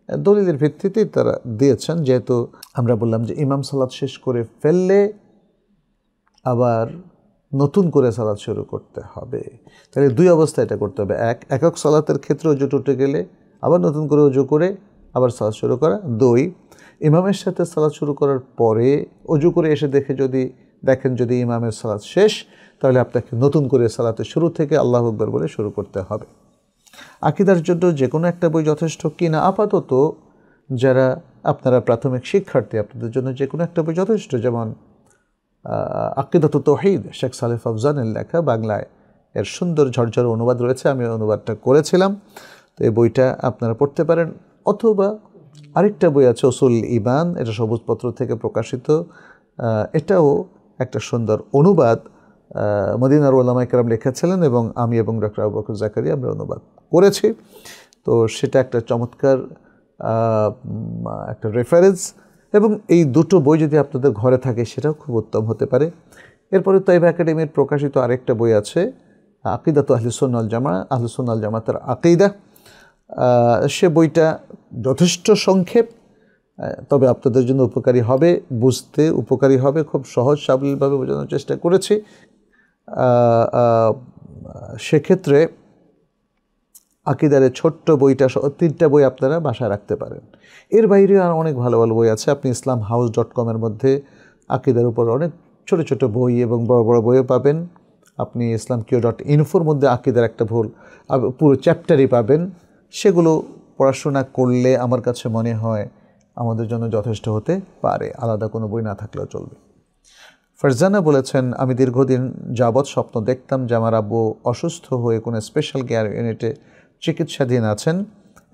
[SPEAKER 2] দলিলের ভিত্তিতেই তারা দিয়েছেন। যেহেতু আমরা বললাম যে ইমাম সালাত শেষ করে ফেললে আবার নতুন করে সালাত শুরু করতে হবে, তাহলে দুই অবস্থা এটা করতে হবে। একক সালাতের ক্ষেত্রে অজু টুটে গেলে আবার নতুন করে অজু করে আবার সালাত শুরু করা। 2, ইমামের সাথে সালাত শুরু করার পরে অজু করে এসে দেখেন যদি ইমামের সালাত শেষ, তাহলে আপনাকে নতুন করে সালাতের শুরু থেকে আল্লাহু আকবার বলে শুরু করতে হবে। আকীদার জন্য যে কোনো একটা বই যথেষ্ট কি না? আপাতত যারা আপনারা প্রাথমিক শিক্ষার্থী, আপনাদের জন্য যে কোনো একটা বই যথেষ্ট। যেমন আকিদাতুত তাওহীদ, শেখ সালেহ ফাওজানের লেখা, বাংলায় এর সুন্দর ঝরঝর অনুবাদ রয়েছে, আমি অনুবাদটা করেছিলাম। তো এই বইটা আপনারা পড়তে পারেন। অথবা আরেকটা বই আছে উসুল ঈমান, এটা সবুজপত্র থেকে প্রকাশিত, এটাও একটা সুন্দর অনুবাদ, মদিনার উলামায়ে কেরাম লিখেছিলেন এবং আমি এবং ডক্টর আবু বকর জাকারিয়া আমরা অনুবাদ করেছি। তো সেটা একটা চমৎকার একটা রেফারেন্স, এবং এই দুটো বই যদি আপনাদের ঘরে থাকে সেটাও খুব উত্তম হতে পারে। এরপরে তাইব একাডেমির প্রকাশিত আরেকটা বই আছে, আকিদাতু আহলুস সুন্নাহ ওয়াল জামাআহ, আহলুস সুন্নাহ ওয়াল জামাআতের আকিদা। সে বইটা যথেষ্ট সংক্ষেপ, তবে আপনাদের জন্য উপকারী হবে, বুঝতে উপকারী হবে, খুব সহজ সাবলীলভাবে বোঝানোর চেষ্টা করেছি। সেক্ষেত্রে আকিদারের ছোট্ট বইটা সহ 3টা বই আপনারা বাসায় রাখতে পারেন। এর বাইরে আর অনেক ভালো ভালো বই আছে। আপনি islamhouse.com-এর মধ্যে আকিদার উপর অনেক ছোট ছোট বই এবং বড় বড় বইও পাবেন। আপনি islamkio.info-র মধ্যে আকিদার একটা পুরো চ্যাপ্টারই পাবেন। সেগুলো পড়াশোনা করলে আমার কাছে মনে হয় আমাদের জন্য যথেষ্ট হতে পারে, আলাদা কোনো বই না থাকলেও চলবে। ফারজানা বলেছেন, আমি দীর্ঘদিন যাবৎ স্বপ্ন দেখতাম যে আমার আব্বু অসুস্থ হয়ে কোনো স্পেশাল কেয়ার ইউনিটে চিকিৎসাধীন আছেন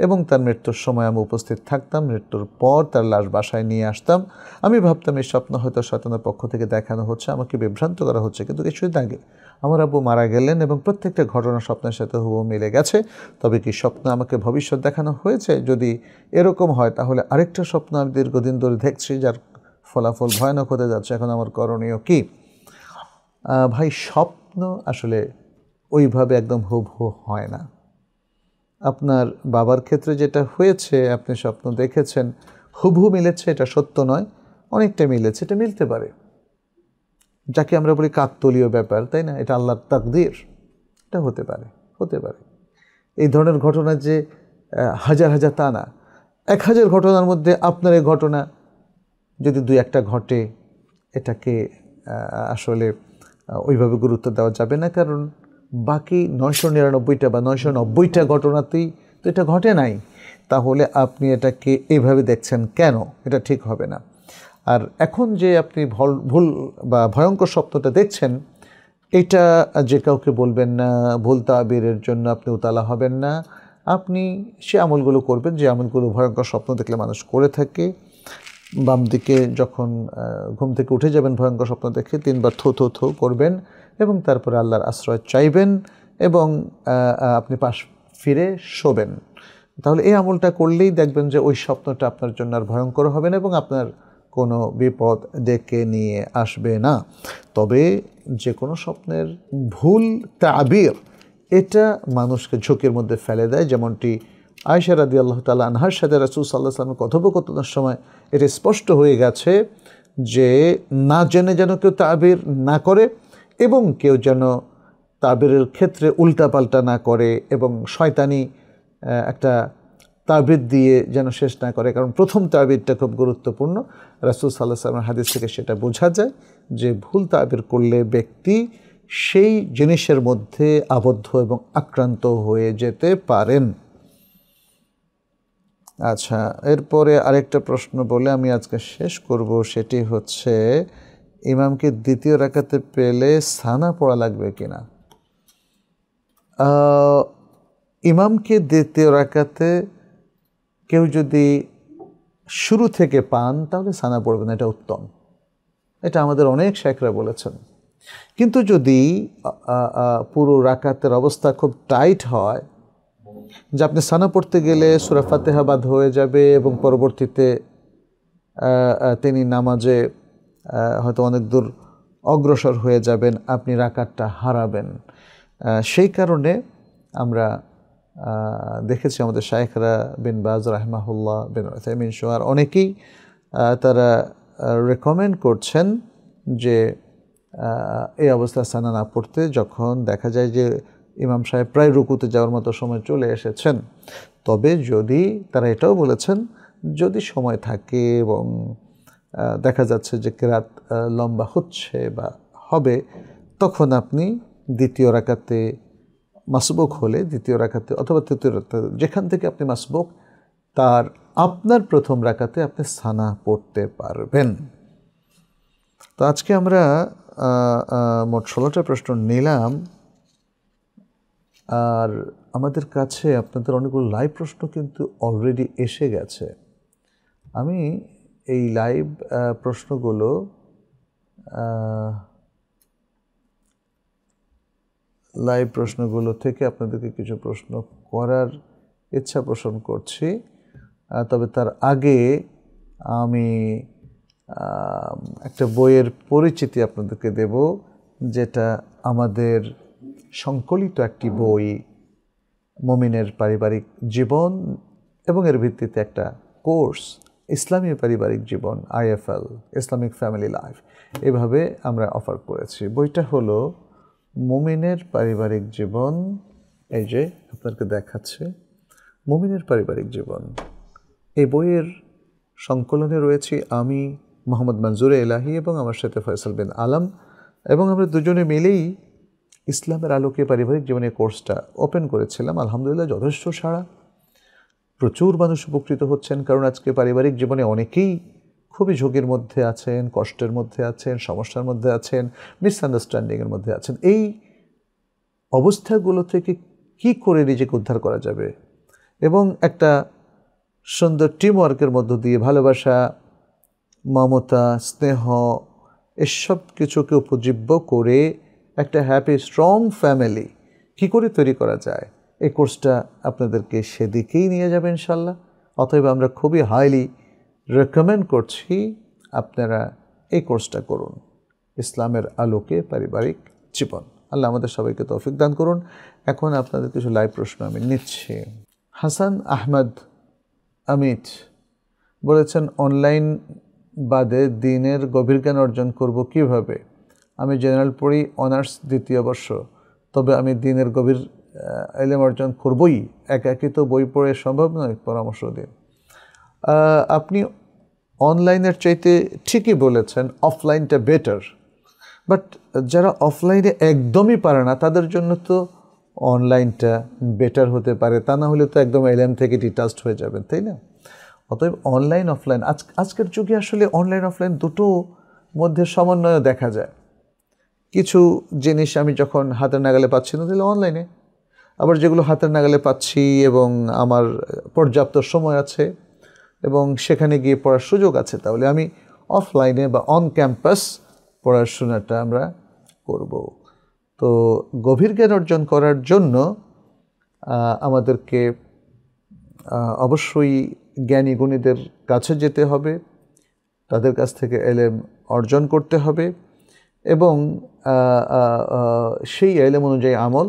[SPEAKER 2] এবং তার মৃত্যুর সময় আমি উপস্থিত থাকতাম। মৃত্যুর পর তার লাশ বাসায় নিয়ে আসতাম। আমি ভাবতাম এই স্বপ্ন হয়তো শয়তানের পক্ষ থেকে দেখানো হচ্ছে, আমাকে বিভ্রান্ত করা হচ্ছে। কিন্তু কিছুদিন আগে আমার আব্বু মারা গেলেন এবং প্রত্যেকটা ঘটনা স্বপ্নের সাথে হুবহু মিলে গেছে। তবে কি স্বপ্ন আমাকে ভবিষ্যৎ দেখানো হয়েছে? যদি এরকম হয় তাহলে আরেকটা স্বপ্ন আমি দীর্ঘদিন ধরে দেখছি যার ফলাফল ভয়ানক হতে যাচ্ছে। এখন আমার করণীয় কি? ভাই, স্বপ্ন আসলে ওইভাবে একদম হুবহু হয় না। আপনার বাবার ক্ষেত্রে যেটা হয়েছে, আপনি স্বপ্ন দেখেছেন, হুবহু মিলেছে এটা সত্য নয়, অনেকটা মিলেছে, এটা মিলতে পারে। যাকে আমরা বলি কাকতালীয় ব্যাপার, তাই না? এটা আল্লাহর তাকদীর, এটা হতে পারে। এই ধরনের ঘটনা যে হাজার হাজার তা না। 1000 ঘটনার মধ্যে আপনার এই ঘটনা যদি 2-1টা ঘটে, এটাকে আসলে ওইভাবে গুরুত্ব দেওয়া যাবে না, কারণ বাকি 999টা বা 990টা ঘটনাতেই তো এটা ঘটে নাই। তাহলে আপনি এটাকে এইভাবে দেখছেন কেন? এটা ঠিক হবে না। আর এখন যে আপনি ভুল বা ভয়ঙ্কর স্বপ্নটা দেখছেন, এটা যে কাউকে বলবেন না। ভুল তাবিরের জন্য আপনি উতালা হবেন না। আপনি সে আমলগুলো করবেন যে আমলগুলো ভয়ঙ্কর স্বপ্ন দেখলে মানুষ করে থাকে। বাম দিকে যখন ঘুম থেকে উঠে যাবেন ভয়ঙ্কর স্বপ্ন দেখে 3বার থু থু থু করবেন এবং তারপরে আল্লাহর আশ্রয় চাইবেন এবং আপনি পাশ ফিরে শোবেন। তাহলে এই আমলটা করলেই দেখবেন যে ওই স্বপ্নটা আপনার জন্য আর ভয়ঙ্কর হবে না এবং আপনার কোনো বিপদ ডেকে নিয়ে আসবে না। তবে যে কোনো স্বপ্নের ভুল তাবির এটা মানুষকে ঝুঁকির মধ্যে ফেলে দেয়। যেমনটি আয়েশা রাদিয়াল্লাহু তাআলা আনহার সাথে রাসূল সাল্লাল্লাহু আলাইহি ওয়াসাল্লামের কথোপকথনের সময় এটা স্পষ্ট হয়ে গেছে যে না জেনে যেন কেউ তাবির না করে এবং কেউ যেন তাবিরের ক্ষেত্রে উল্টাপাল্টা না করে এবং শয়তানি একটা তাবির দিয়ে যেন শেষ না করে, কারণ প্রথম তাবিরটা খুব গুরুত্বপূর্ণ। রাসূল সাল্লাল্লাহু আলাইহি ওয়াসাল্লামের হাদিস থেকে সেটা বোঝা যায় যে ভুল তাবির করলে ব্যক্তি সেই জিনিসের মধ্যে আবদ্ধ এবং আক্রান্ত হয়ে যেতে পারেন। আচ্ছা, এরপরে আরেকটা প্রশ্ন বলে আমি আজকে শেষ করব। সেটি হচ্ছে, ইমামকে দ্বিতীয় রাকাতে পেলে সানা পড়া লাগবে কিনা? ইমামকে দ্বিতীয় রাকাতে কেউ যদি শুরু থেকে পান তাহলে সানা পড়বেন, এটা উত্তম। এটা আমাদের অনেক শাইখরা বলেছেন। কিন্তু যদি পুরো রাকাতের অবস্থা খুব টাইট হয় যে আপনি সানা পড়তে গেলে সূরা ফাতিহা বাদ হয়ে যাবে এবং পরবর্তীতে তিনি নামাজে হয়তো অনেক দূর অগ্রসর হয়ে যাবেন, আপনি রাকাতটা হারাবেন। সেই কারণে আমরা দেখেছি আমাদের শাইখরা বিন বাজ রাহিমাহুল্লাহ, বিন উসাইমিন সহ অনেকেই তারা রেকমেন্ড করছেন যে এই অবস্থায় সানা না পড়তে, যখন দেখা যায় যে ইমাম সাহেব প্রায় রুকুতে যাওয়ার মতো সময় চলে এসেছেন। তবে যদি তারা এটাও বলেছেন, যদি সময় থাকে এবং দেখা যাচ্ছে যে কিরাত লম্বা হচ্ছে বা হবে, তখন আপনি দ্বিতীয় রাকাতে মাসবুক হলে দ্বিতীয় রাকাতে অথবা তৃতীয় রাকাতে যেখান থেকে আপনি মাসবুক, তার আপনার প্রথম রাকাতে আপনি সানা পড়তে পারবেন। তো আজকে আমরা মোট 16টা প্রশ্ন নিলাম, আর আমাদের কাছে আপনাদের অনেকগুলো লাইভ প্রশ্ন কিন্তু অলরেডি এসে গেছে। আমি এই লাইভ প্রশ্নগুলো থেকে আপনাদেরকে কিছু প্রশ্ন করার ইচ্ছা পোষণ করছি। তবে তার আগে আমি একটা বইয়ের পরিচিতি আপনাদেরকে দেব, যেটা আমাদের সংকলিত একটি বই, মুমিনের পারিবারিক জীবন, এবং এর ভিত্তিতে একটা কোর্স ইসলামী পারিবারিক জীবন, IFL, ইসলামিক ফ্যামিলি লাইফ, এভাবে আমরা অফার করেছি। বইটা হলো মুমিনের পারিবারিক জীবন। এই যে আপনাকে দেখাচ্ছে মুমিনের পারিবারিক জীবন। এই বইয়ের সংকলনে রয়েছি আমি, মোহাম্মদ মনজুর এলাহি, এবং আমার সাথে ফয়সাল বিন আলম, এবং আমরা দুজনে মিলেই ইসলামের আলোকে পারিবারিক জীবনের কোর্সটা ওপেন করেছিলাম। আলহামদুলিল্লাহ যথেষ্ট সাড়া, প্রচুর মানুষ উপকৃত হচ্ছেন। কারণ আজকে পারিবারিক জীবনে অনেকেই খুবই ঝুঁকির মধ্যে আছেন, কষ্টের মধ্যে আছেন, সমস্যার মধ্যে আছেন, মিসআন্ডারস্ট্যান্ডিংয়ের মধ্যে আছেন। এই অবস্থাগুলো থেকে কি করে নিজেকে উদ্ধার করা যাবে এবং একটা সুন্দর টিমওয়ার্কের মধ্য দিয়ে ভালোবাসা, মমতা, স্নেহ, এসব কিছুকে উপজীব্য করে একটা হ্যাপি স্ট্রং ফ্যামিলি কী করে তৈরি করা যায়, এই কোর্সটা আপনাদেরকে সেদিকেই নিয়ে যাবে ইনশাল্লাহ। অতএব আমরা খুবই হাইলি রেকমেন্ড করছি আপনারা এই কোর্সটা করুন, ইসলামের আলোকে পারিবারিক জীবন। আল্লাহ আমাদের সবাইকে তৌফিক দান করুন। এখন আপনাদের কিছু লাইভ প্রশ্ন আমি নিচ্ছি। হাসান আহমদ অমিত বলেছেন, অনলাইন বাদে দিনের গভীর জ্ঞান অর্জন করব কিভাবে? আমি জেনারেল পড়ি, অনার্স 2য় বর্ষ, তবে আমি দিনের গভীর ইলম অর্জন করবই, একাকী তো বই পড়ে সম্ভব নয়, পরামর্শ দিন। আপনি অনলাইনের চাইতে ঠিকই বলেছেন, অফলাইনটা বেটার, বাট যারা অফলাইনে একদমই পারে না তাদের জন্য তো অনলাইনটা বেটার হতে পারে, তা না হলে তো একদম ইলম থেকে ডিটাচড হয়ে যাবেন, তাই না? অতএব অনলাইন অফলাইন, আজকের যুগে আসলে অনলাইন অফলাইন দুটো মধ্যে সমন্বয় দেখা যায়। কিছু জিনিস আমি যখন হাতের নাগালে পাচ্ছি না তাহলে অনলাইনে, আবার যেগুলো হাতের নাগালে পাচ্ছি এবং আমার পর্যাপ্ত সময় আছে এবং সেখানে গিয়ে পড়ার সুযোগ আছে, তাহলে আমি অফলাইনে বা অন ক্যাম্পাস পড়াশোনাটা আমরা করব। তো গভীর জ্ঞান অর্জন করার জন্য আমাদেরকে অবশ্যই জ্ঞানী গুণীদের কাছে যেতে হবে, তাদের কাছ থেকে ইলম অর্জন করতে হবে এবং সেই ইলম অনুযায়ী আমল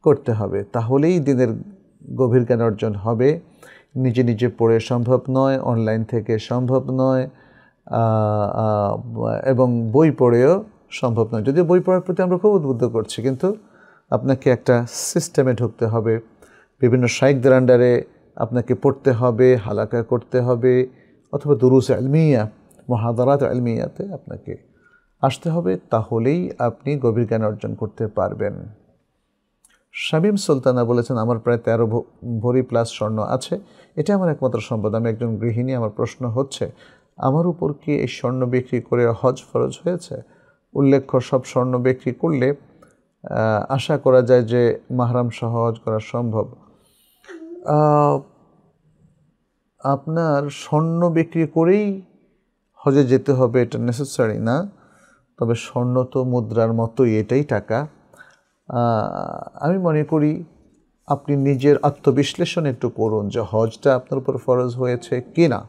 [SPEAKER 2] করতে হবে, তাহলেই দিনের গভীর জ্ঞান অর্জন হবে। নিজে নিজে পড়ে সম্ভব নয়, অনলাইন থেকে সম্ভব নয়, এবং বই পড়েও সম্ভব নয়। যদিও বই পড়ার প্রতি আমরা খুব উদ্বুদ্ধ করছি, কিন্তু আপনাকে একটা সিস্টেমে ঢুকতে হবে, বিভিন্ন শাইখদের আন্ডারে আপনাকে পড়তে হবে, হালাকা করতে হবে, অথবা দুরুস ইলমিয়া, মুহাদারাত ইলমিয়াতে আপনাকে আসতে হবে, তাহলেই আপনি গভীর জ্ঞান অর্জন করতে পারবেন। শামীম সুলতানা বলেছেন, আমার প্রায় 13 ভরি প্লাস স্বর্ণ আছে, এটা আমার একমাত্র সম্পদ, আমি একজন গৃহিণী। আমার প্রশ্ন হচ্ছে, আমার উপর কি এই স্বর্ণ বিক্রি করে হজ ফরজ হয়েছে? উল্লেখ্য, সব স্বর্ণ বিক্রি করলে আশা করা যায় যে মাহরাম সহ হজ করা সম্ভব। আপনার স্বর্ণ বিক্রি করেই হজে যেতে হবে এটা নেসেসারি না, তবে স্বর্ণ তো মুদ্রার মতোই, এটাই টাকা। আমি মনে করি আপনি নিজের আত্মবিশ্লেষণ একটু করুন যে হজটা আপনার উপর ফরজ হয়েছে কি না।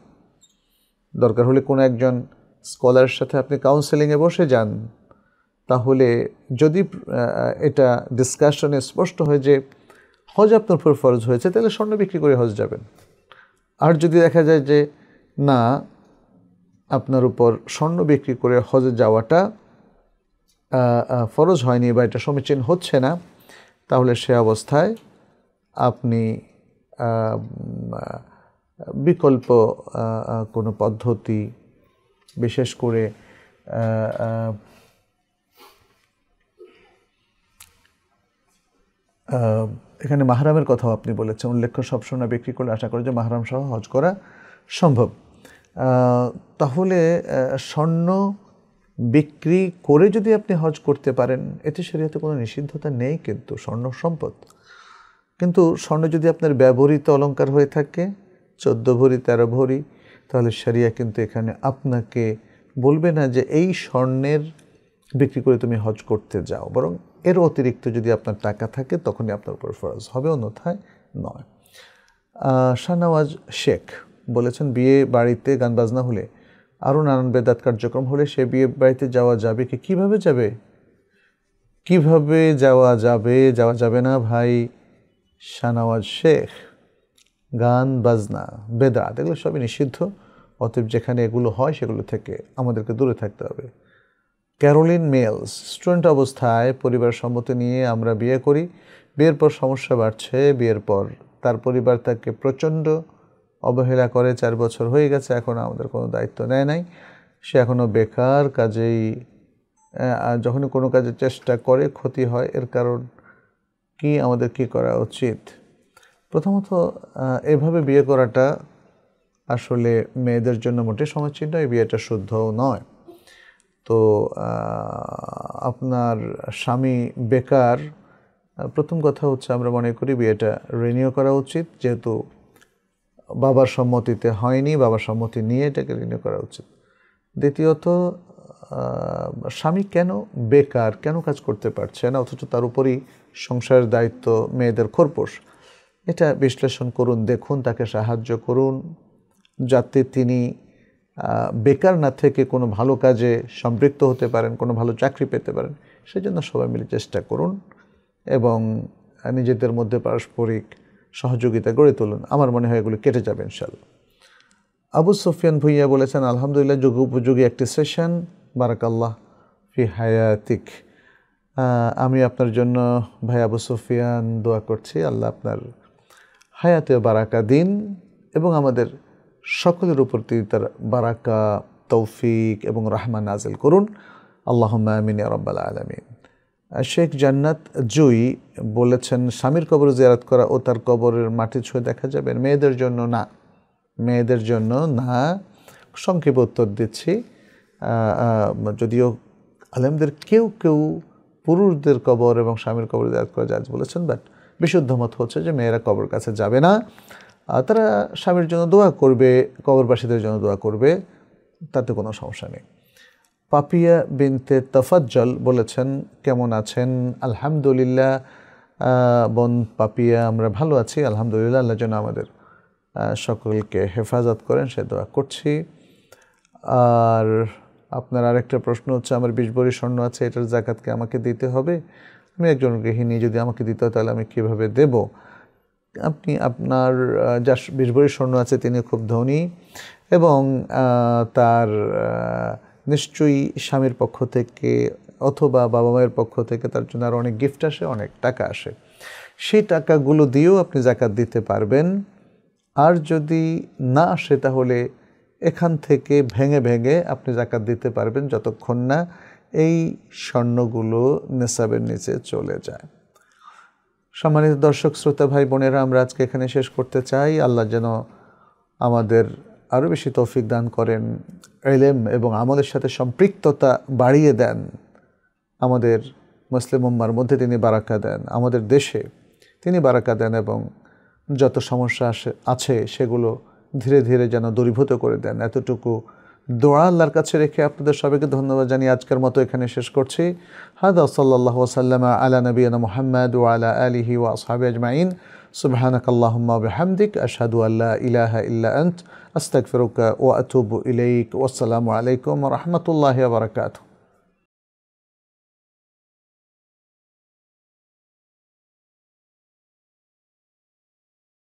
[SPEAKER 2] দরকার হলে কোনো একজন স্কলারের সাথে আপনি কাউন্সেলিংয়ে বসে যান, তাহলে যদি এটা ডিসকাশনে স্পষ্ট হয় যে হজ আপনার উপর ফরজ হয়েছে, তাহলে স্বর্ণ বিক্রি করে হজ যাবেন। আর যদি দেখা যায় যে না, আপনার উপর স্বর্ণ বিক্রি করে হজে যাওয়াটা ফরজ হয়নি বা এটা সমীচীন হচ্ছে না, তাহলে সে অবস্থায় আপনি বিকল্প কোনো পদ্ধতি, বিশেষ করে এখানে মাহরামের কথাও আপনি বলেছেন, উল্লেখ্য সব সোনা বিক্রি করলে আশা করি যে মাহরাম সহ হজ করা সম্ভব। তাহলে স্বর্ণ বিক্রি করে যদি আপনি হজ করতে পারেন, এতে শরীয়তে কোনো নিষিদ্ধতা নেই, কিন্তু স্বর্ণ সম্পদ। কিন্তু স্বর্ণ যদি আপনার ব্যবহৃত অলংকার হয়ে থাকে, 14 ভরি 13 ভরি, তাহলে শরিয়া কিন্তু এখানে আপনাকে বলবে না যে এই স্বর্ণের বিক্রি করে তুমি হজ করতে যাও, বরং এর অতিরিক্ত যদি আপনার টাকা থাকে তখনই আপনার উপর ফরজ হবে, অন্যথায় নয়। শাহনওয়াজ শেখ বলেছেন, বিয়ে বাড়িতে গান বাজনা হলে, আরও নানান বেদাত কার্যক্রম হলে সে বিয়ে বাড়িতে যাওয়া যাবে কি? কিভাবে যাবে? কিভাবে যাওয়া যাবে? যাওয়া যাবে না ভাই শাহনওয়াজ শেখ, গান বাজনা, বেদাত, এগুলো সবই নিষিদ্ধ। অতএব যেখানে এগুলো হয় সেগুলো থেকে আমাদেরকে দূরে থাকতে হবে। ক্যারোলিন মেলস, স্টুডেন্ট অবস্থায় পরিবার সম্মতি নিয়ে আমরা বিয়ে করি, বিয়ের পর সমস্যা বাড়ছে, বিয়ের পর তার পরিবার তাকে প্রচণ্ড অবহেলা করে, 4 বছর হয়ে গেছে, এখন আমাদের কোনো দায়িত্ব নেয় নাই, সে এখনও বেকার, কাজেই যখনই কোনো কাজের চেষ্টা করে ক্ষতি হয়, এর কারণ কি, আমাদের কি করা উচিত? প্রথমত এভাবে বিয়ে করাটা আসলে মেয়েদের জন্য মোটে সমীচীন নয়, বিয়েটা শুদ্ধও নয়। তো আপনার স্বামী বেকার, প্রথম কথা হচ্ছে আমরা মনে করি বিয়েটা রিনিউ করা উচিত, যেহেতু বাবার সম্মতিতে হয়নি, বাবার সম্মতি নিয়ে এটাকে রিনিউ করা উচিত। দ্বিতীয়ত স্বামী কেন বেকার, কেন কাজ করতে পারছে না, অথচ তার উপরই সংসারের দায়িত্ব, মেয়েদের খোরপোশ, এটা বিশ্লেষণ করুন, দেখুন, তাকে সাহায্য করুন যাতে তিনি বেকার না থেকে কোনো ভালো কাজে সম্পৃক্ত হতে পারেন, কোনো ভালো চাকরি পেতে পারেন। সেজন্য সবাই মিলে চেষ্টা করুন এবং নিজেদের মধ্যে পারস্পরিক সহযোগিতা গড়ে তুলুন। আমার মনে হয় এগুলো কেটে যাবে ইনশাআল্লাহ। আবু সুফিয়ান ভুইয়া বলেছেন, আলহামদুলিল্লাহ, যুগ উপযোগী একটি সেশন, বারাকাল্লাহ ফি হায়াতিক। আমি আপনার জন্য ভাই আবু সুফিয়ান দোয়া করছি, আল্লাহ আপনার হায়াতে বারাকা দিন এবং আমাদের সকলের উপর তিনি তার বারাকা, তৌফিক এবং রাহমা নাজিল করুন। আল্লাহুম্মা আমিন ইয়া রাব্বাল আলামিন। শেখ জান্নাত জুই বলেছেন, স্বামীর কবর জিয়ারত করা ও তার কবরের মাটি ছুঁয়ে দেখা যাবে? মেয়েদের জন্য না, মেয়েদের জন্য না। সংক্ষেপে উত্তর দিচ্ছি, যদিও আলেমদের কেউ কেউ পুরুষদের কবর এবং স্বামীর কবর জিয়ারত করা জায়েজ বলেছেন, বাট বিশুদ্ধ মত হচ্ছে যে মেয়েরা কবর কাছে যাবে না, তারা স্বামীর জন্য দোয়া করবে, কবরবাসীদের জন্য দোয়া করবে, তাতে কোনো সমস্যা নেই। পাপিয়া বিনতে তফাজ্জল বলেছেন, কেমন আছেন? আলহামদুলিল্লাহ বোন পাপিয়া, আমরা ভালো আছি আলহামদুলিল্লাহ, আল্লাহ যেন আমাদের সকলকে হেফাজত করেন সে দোয়া করছি। আর আপনার আরেকটা প্রশ্ন হচ্ছে, আমার 20 ভরি স্বর্ণ আছে, এটার যাকাতকে আমাকে দিতে হবে? আমি একজন গৃহিণী, যদি আমাকে দিতে হয় তাহলে আমি কীভাবে দেব? আপনি আপনার যার 20 ভরি স্বর্ণ আছে তিনি খুব ধনী এবং তার নিশ্চয়ই স্বামীর পক্ষ থেকে অথবা বাবা মায়ের পক্ষ থেকে তার জন্য আরও অনেক গিফট আসে, অনেক টাকা আসে, সেই টাকাগুলো দিয়েও আপনি যাকাত দিতে পারবেন। আর যদি না আসে তাহলে এখান থেকে ভেঙে ভেঙে আপনি যাকাত দিতে পারবেন যতক্ষণ না এই স্বর্ণগুলো নেসাবের নিচে চলে যায়। সম্মানিত দর্শক শ্রোতা ভাই বোনেরা, আমরা আজকে এখানে শেষ করতে চাই। আল্লাহ যেন আমাদের আরও বেশি তৌফিক দান করেন, ইলম এবং আমলের সাথে সম্পৃক্ততা বাড়িয়ে দেন, আমাদের মুসলিম উম্মার মধ্যে তিনি বারাকা দেন, আমাদের দেশে তিনি বারাকা দেন এবং যত সমস্যা আছে সেগুলো ধীরে ধীরে যেন দূরীভূত করে দেন। এতটুকু দোয়া আল্লাহর কাছে রেখে আপনাদের সবাইকে ধন্যবাদ জানিয়ে আজকের মতো এখানে শেষ করছি। হাদা সাল্লাল্লাহু ওয়াসাল্লাম আলা নবিয়িনা মুহাম্মদ ওয়া আলা আলিহি ওয়া আসহাবিহি আজমাইন। সুবহানাকাল্লাহুম্মা ওয়া বিহামদিক, আশহাদু আল্লা ইলাহা ইল্লা আনত, আস্তাগফিরুকা ওয়া আতুবু ইলাইক। ওয়াসসালামু আলাইকুম ওয়া রাহমাতুল্লাহি ওয়া বারাকাতুহু।